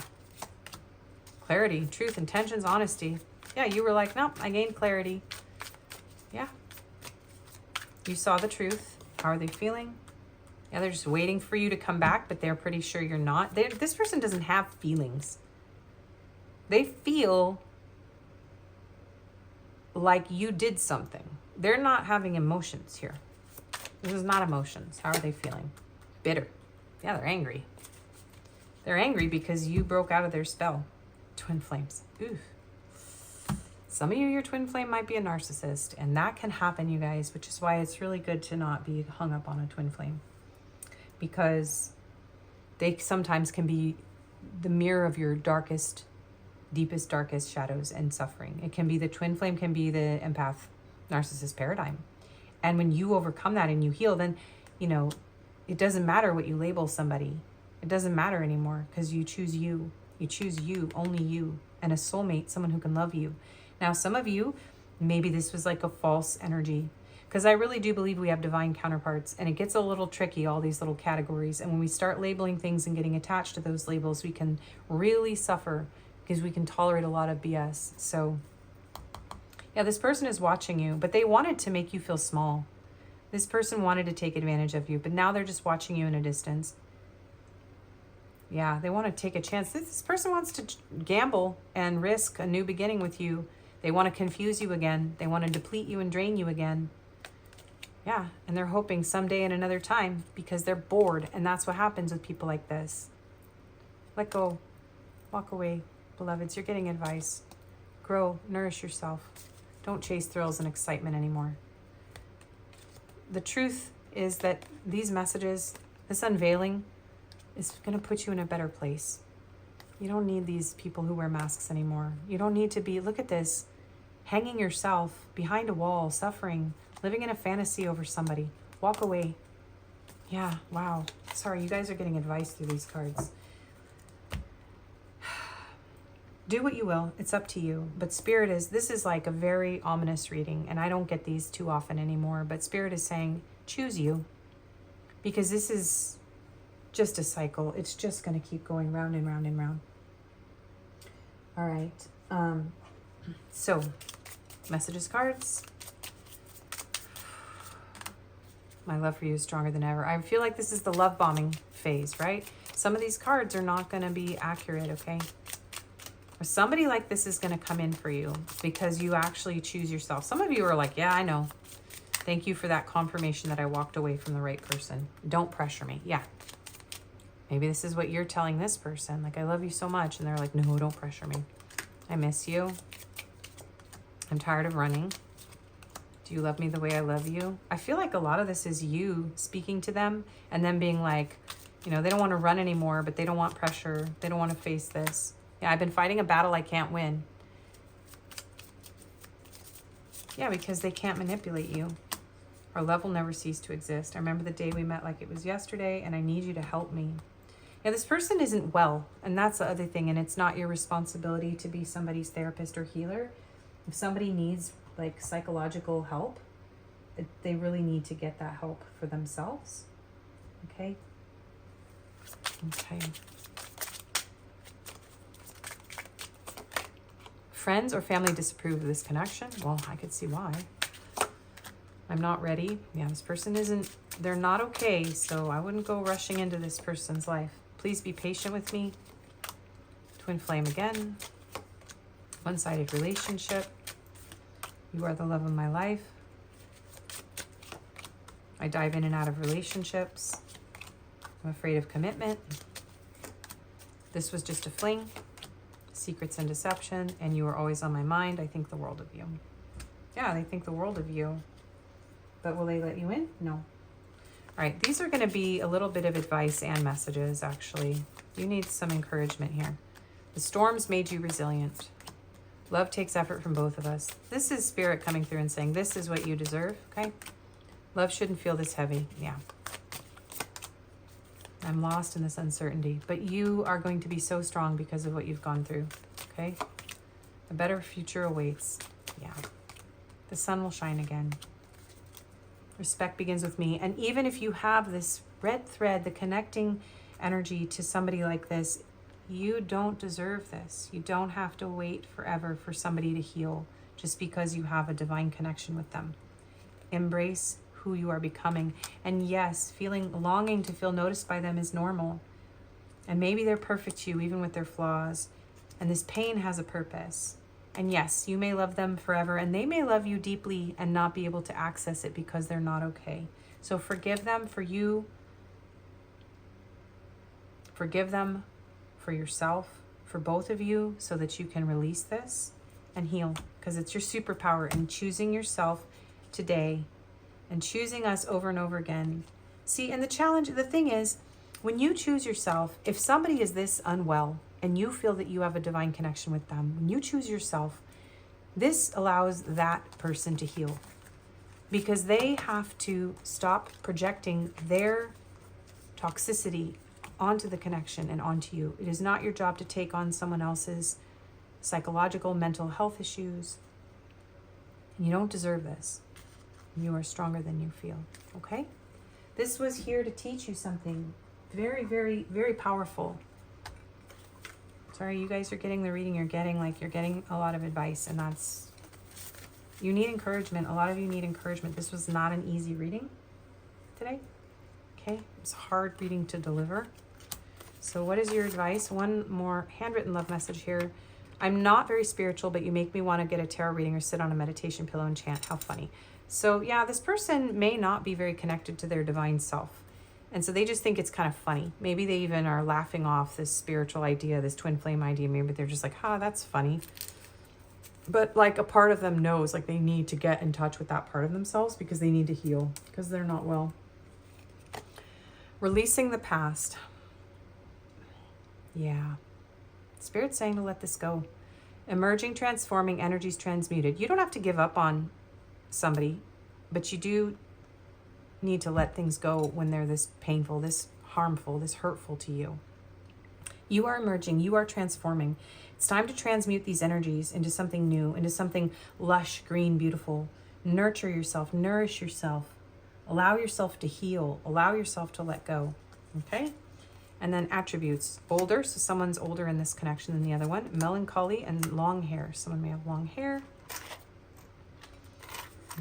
Clarity, truth, intentions, honesty. Yeah, you were like, nope, I gained clarity. Yeah. You saw the truth. How are they feeling? Yeah, they're just waiting for you to come back, but they're pretty sure you're not. This person doesn't have feelings. They feel like you did something. They're not having emotions here. This is not emotions. How are they feeling? Bitter. Yeah, they're angry. They're angry because you broke out of their spell. Twin flames. Oof. Some of you, your twin flame might be a narcissist, and that can happen, you guys, which is why it's really good to not be hung up on a twin flame, because they sometimes can be the mirror of your darkest, deepest, darkest shadows and suffering. It can be the twin flame, can be the empath narcissist paradigm. And when you overcome that and you heal, then, you know, it doesn't matter what you label somebody. It doesn't matter anymore because you choose you. You choose you, only you, and a soulmate, someone who can love you. Now, some of you, maybe this was like a false energy, because I really do believe we have divine counterparts, and it gets a little tricky, all these little categories. And when we start labeling things and getting attached to those labels, we can really suffer because we can tolerate a lot of BS. So yeah, this person is watching you, but they wanted to make you feel small. This person wanted to take advantage of you, but now they're just watching you in a distance. Yeah, they want to take a chance. This person wants to gamble and risk a new beginning with you. They want to confuse you again. They want to deplete you and drain you again. Yeah, and they're hoping someday in another time because they're bored, and that's what happens with people like this. Let go. Walk away, beloveds. You're getting advice. Grow. Nourish yourself. Don't chase thrills and excitement anymore. The truth is that these messages, this unveiling, is going to put you in a better place. You don't need these people who wear masks anymore. You don't need to be, look at this, hanging yourself behind a wall, suffering, living in a fantasy over somebody. Walk away. Yeah, wow. Sorry, you guys are getting advice through these cards. Do what you will. It's up to you. But Spirit this is like a very ominous reading, and I don't get these too often anymore. But Spirit is saying, choose you. Because this is just a cycle. It's just going to keep going round and round and round. All right. So, messages, cards. My love for you is stronger than ever. I feel like this is the love bombing phase, right? Some of these cards are not going to be accurate, okay? Or somebody like this is going to come in for you because you actually choose yourself. Some of you are like, yeah, I know. Thank you for that confirmation that I walked away from the right person. Don't pressure me. Yeah. Maybe this is what you're telling this person. Like, I love you so much. And they're like, no, don't pressure me. I miss you. I'm tired of running. Do you love me the way I love you? I feel like a lot of this is you speaking to them and them being like, you know, they don't want to run anymore, but they don't want pressure. They don't want to face this. Yeah, I've been fighting a battle I can't win. Yeah, because they can't manipulate you. Our love will never cease to exist. I remember the day we met like it was yesterday, and I need you to help me. Yeah, this person isn't well, and that's the other thing, and it's not your responsibility to be somebody's therapist or healer. If somebody needs like psychological help, they really need to get that help for themselves. Okay? Okay. Friends or family disapprove of this connection? Well, I could see why. I'm not ready. Yeah, this person isn't, they're not okay, so I wouldn't go rushing into this person's life. Please be patient with me. Twin flame again. One-sided relationship. You are the love of my life. I dive in and out of relationships. I'm afraid of commitment. This was just a fling. Secrets and deception, and you are always on my mind. I think the world of you. Yeah, they think the world of you. But will they let you in? No. All right, these are going to be a little bit of advice and messages, actually. You need some encouragement here. The storms made you resilient. Love takes effort from both of us. This is spirit coming through and saying, this is what you deserve, okay? Love shouldn't feel this heavy. Yeah. I'm lost in this uncertainty, but you are going to be so strong because of what you've gone through, okay? A better future awaits. Yeah. The sun will shine again. Respect begins with me. And even if you have this red thread, the connecting energy to somebody like this, you don't deserve this. You don't have to wait forever for somebody to heal just because you have a divine connection with them. Embrace who you are becoming. And yes, longing to feel noticed by them is normal. And maybe they're perfect to you, even with their flaws. And this pain has a purpose. And yes, you may love them forever, and they may love you deeply and not be able to access it because they're not okay. So forgive them for you. Forgive them for yourself, for both of you, so that you can release this and heal. Because it's your superpower in choosing yourself today and choosing us over and over again. See, and the thing is, when you choose yourself, if somebody is this unwell and you feel that you have a divine connection with them, when you choose yourself, this allows that person to heal. Because they have to stop projecting their toxicity onto the connection and onto you. It is not your job to take on someone else's psychological, mental health issues. And you don't deserve this. You are stronger than you feel, okay? This was here to teach you something very, very, very powerful. Sorry, you guys are getting the reading you're getting, like you're getting a lot of advice, and that's, you need encouragement. A lot of you need encouragement. This was not an easy reading today, okay? It's a hard reading to deliver. So what is your advice? One more handwritten love message here. I'm not very spiritual, but you make me want to get a tarot reading or sit on a meditation pillow and chant. How funny. So yeah, this person may not be very connected to their divine self. And so they just think it's kind of funny. Maybe they even are laughing off this spiritual idea, this twin flame idea. Maybe they're just like, that's funny. But like a part of them knows, like they need to get in touch with that part of themselves because they need to heal because they're not well. Releasing the past. Yeah. Spirit's saying to let this go. Emerging, transforming, energies transmuted. You don't have to give up on somebody, but you do need to let things go when they're this painful, this harmful, this hurtful to you. You are emerging, you are transforming. It's time to transmute these energies into something new, into something lush, green, beautiful. Nurture yourself, nourish yourself. Allow yourself to heal, allow yourself to let go, okay? And then attributes. Older, so someone's older in this connection than the other one. Melancholy and long hair. Someone may have long hair.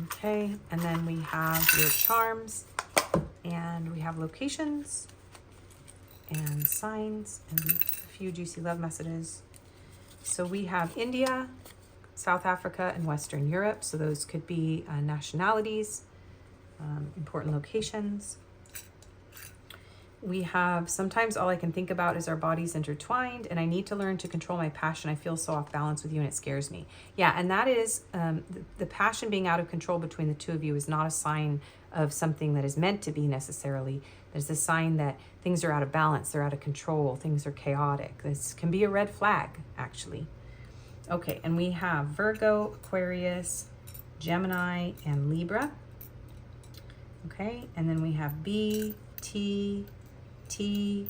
Okay, and then we have your charms, and we have locations, and signs, and a few juicy love messages. So we have India, South Africa, and Western Europe. So those could be nationalities. important locations. We have, sometimes all I can think about is our bodies intertwined, and I need to learn to control my passion. I feel so off balance with you and it scares me. Yeah, and that is, the passion being out of control between the two of you is not a sign of something that is meant to be necessarily. There's a sign that things are out of balance, they're out of control, things are chaotic. This can be a red flag, actually. Okay, and we have Virgo, Aquarius, Gemini, and Libra. Okay, and then we have B, T, T,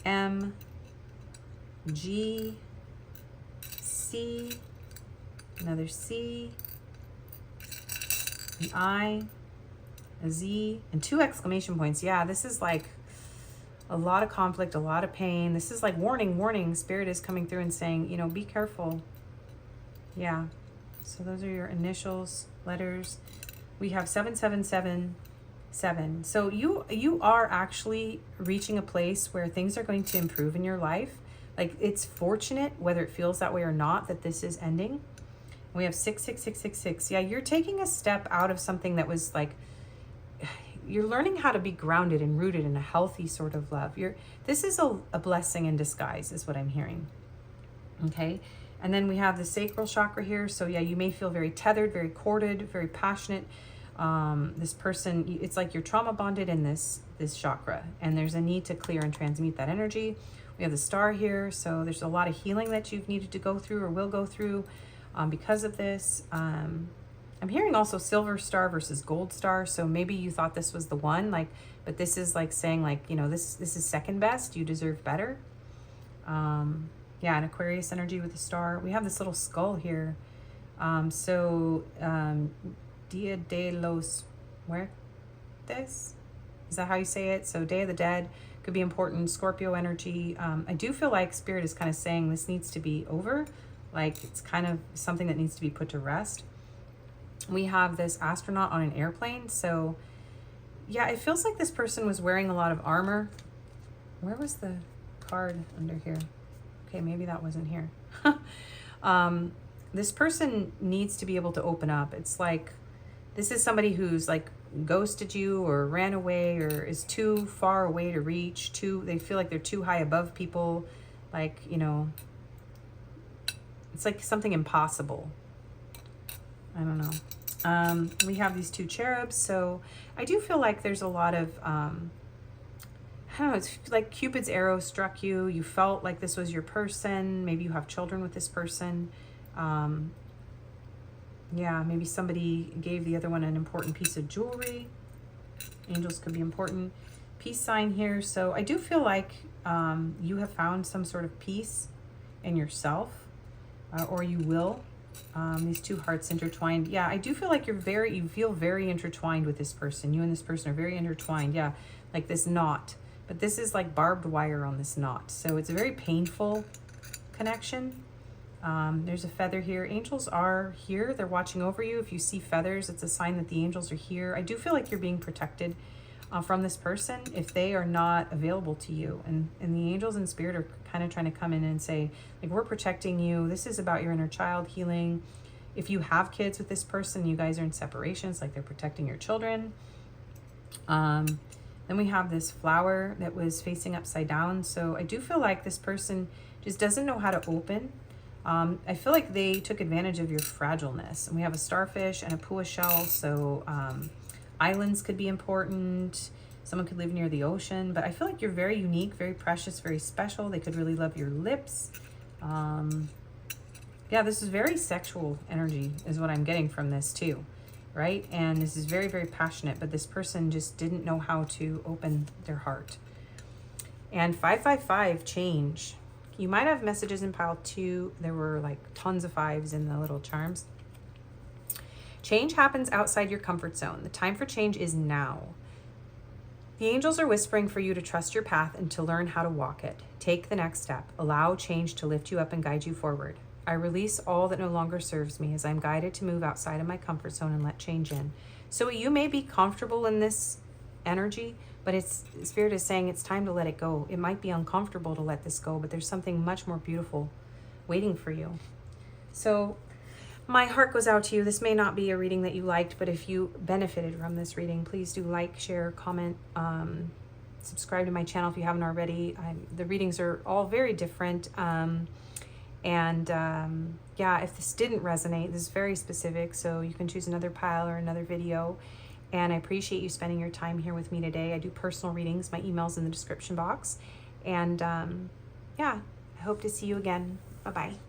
M, G, C, another C, an I, a Z, and 2 exclamation points. Yeah, this is like a lot of conflict, a lot of pain. This is like warning, warning. Spirit is coming through and saying, you know, be careful. Yeah, so those are your initials, letters. We have 7777. So you are actually reaching a place where things are going to improve in your life. Like, it's fortunate, whether it feels that way or not, that this is ending. We have 66666. Yeah, you're taking a step out of something that was like, you're learning how to be grounded and rooted in a healthy sort of love. This is a blessing in disguise, is what I'm hearing. Okay. And then we have the sacral chakra here. So yeah, you may feel very tethered, very corded, very passionate. This person, it's like you're trauma bonded in this chakra, and there's a need to clear and transmute that energy. We have the star here. So there's a lot of healing that you've needed to go through or will go through because of this. I'm hearing also silver star versus gold star. So maybe you thought this was the one, like, but this is like saying, like, you know, this is second best. You deserve better. Yeah, an Aquarius energy with the star. We have this little skull here. Dia de los Muertos. Is that how you say it? So Day of the Dead could be important. Scorpio energy. I do feel like Spirit is kind of saying this needs to be over. Like, it's kind of something that needs to be put to rest. We have this astronaut on an airplane. So yeah, it feels like this person was wearing a lot of armor. Where was the card under here? Okay, maybe that wasn't here. This person needs to be able to open up. It's like, this is somebody who's like ghosted you or ran away or is too far away to reach. They feel like they're too high above people. Like, you know, it's like something impossible. I don't know. We have these 2 cherubs. So I do feel like there's a lot of, I don't know, it's like Cupid's arrow struck you. You felt like this was your person. Maybe you have children with this person. Yeah, maybe somebody gave the other one an important piece of jewelry. Angels could be important. Peace sign here. So I do feel like you have found some sort of peace in yourself, or you will. These 2 hearts intertwined. Yeah, I do feel like you feel very intertwined with this person. You and this person are very intertwined. Yeah, like this knot. But this is like barbed wire on this knot. So it's a very painful connection. There's a feather here. Angels are here. They're watching over you. If you see feathers, it's a sign that the angels are here. I do feel like you're being protected from this person if they are not available to you. And the angels and Spirit are kind of trying to come in and say, like, we're protecting you. This is about your inner child healing. If you have kids with this person, you guys are in separations, like they're protecting your children. Then we have this flower that was facing upside down. So I do feel like this person just doesn't know how to open. I feel like they took advantage of your fragileness. And we have a starfish and a pua shell. So islands could be important. Someone could live near the ocean. But I feel like you're very unique, very precious, very special. They could really love your lips. Yeah, this is very sexual energy is what I'm getting from this too, right? And this is very, very passionate. But this person just didn't know how to open their heart. And 555, change. You might have messages in pile 2. There were like tons of 5s in the little charms. Change happens outside your comfort zone. The time for change is now. The angels are whispering for you to trust your path and to learn how to walk it. Take the next step. Allow change to lift you up and guide you forward. I release all that no longer serves me as I'm guided to move outside of my comfort zone and let change in. So you may be comfortable in this energy, but Spirit is saying it's time to let it go. It might be uncomfortable to let this go, but there's something much more beautiful waiting for you. So my heart goes out to you. This may not be a reading that you liked, but if you benefited from this reading, please do like, share, comment, subscribe to my channel if you haven't already. The readings are all very different. Yeah, if this didn't resonate, this is very specific, so you can choose another pile or another video. And I appreciate you spending your time here with me today. I do personal readings. My email's in the description box. And yeah, I hope to see you again. Bye-bye.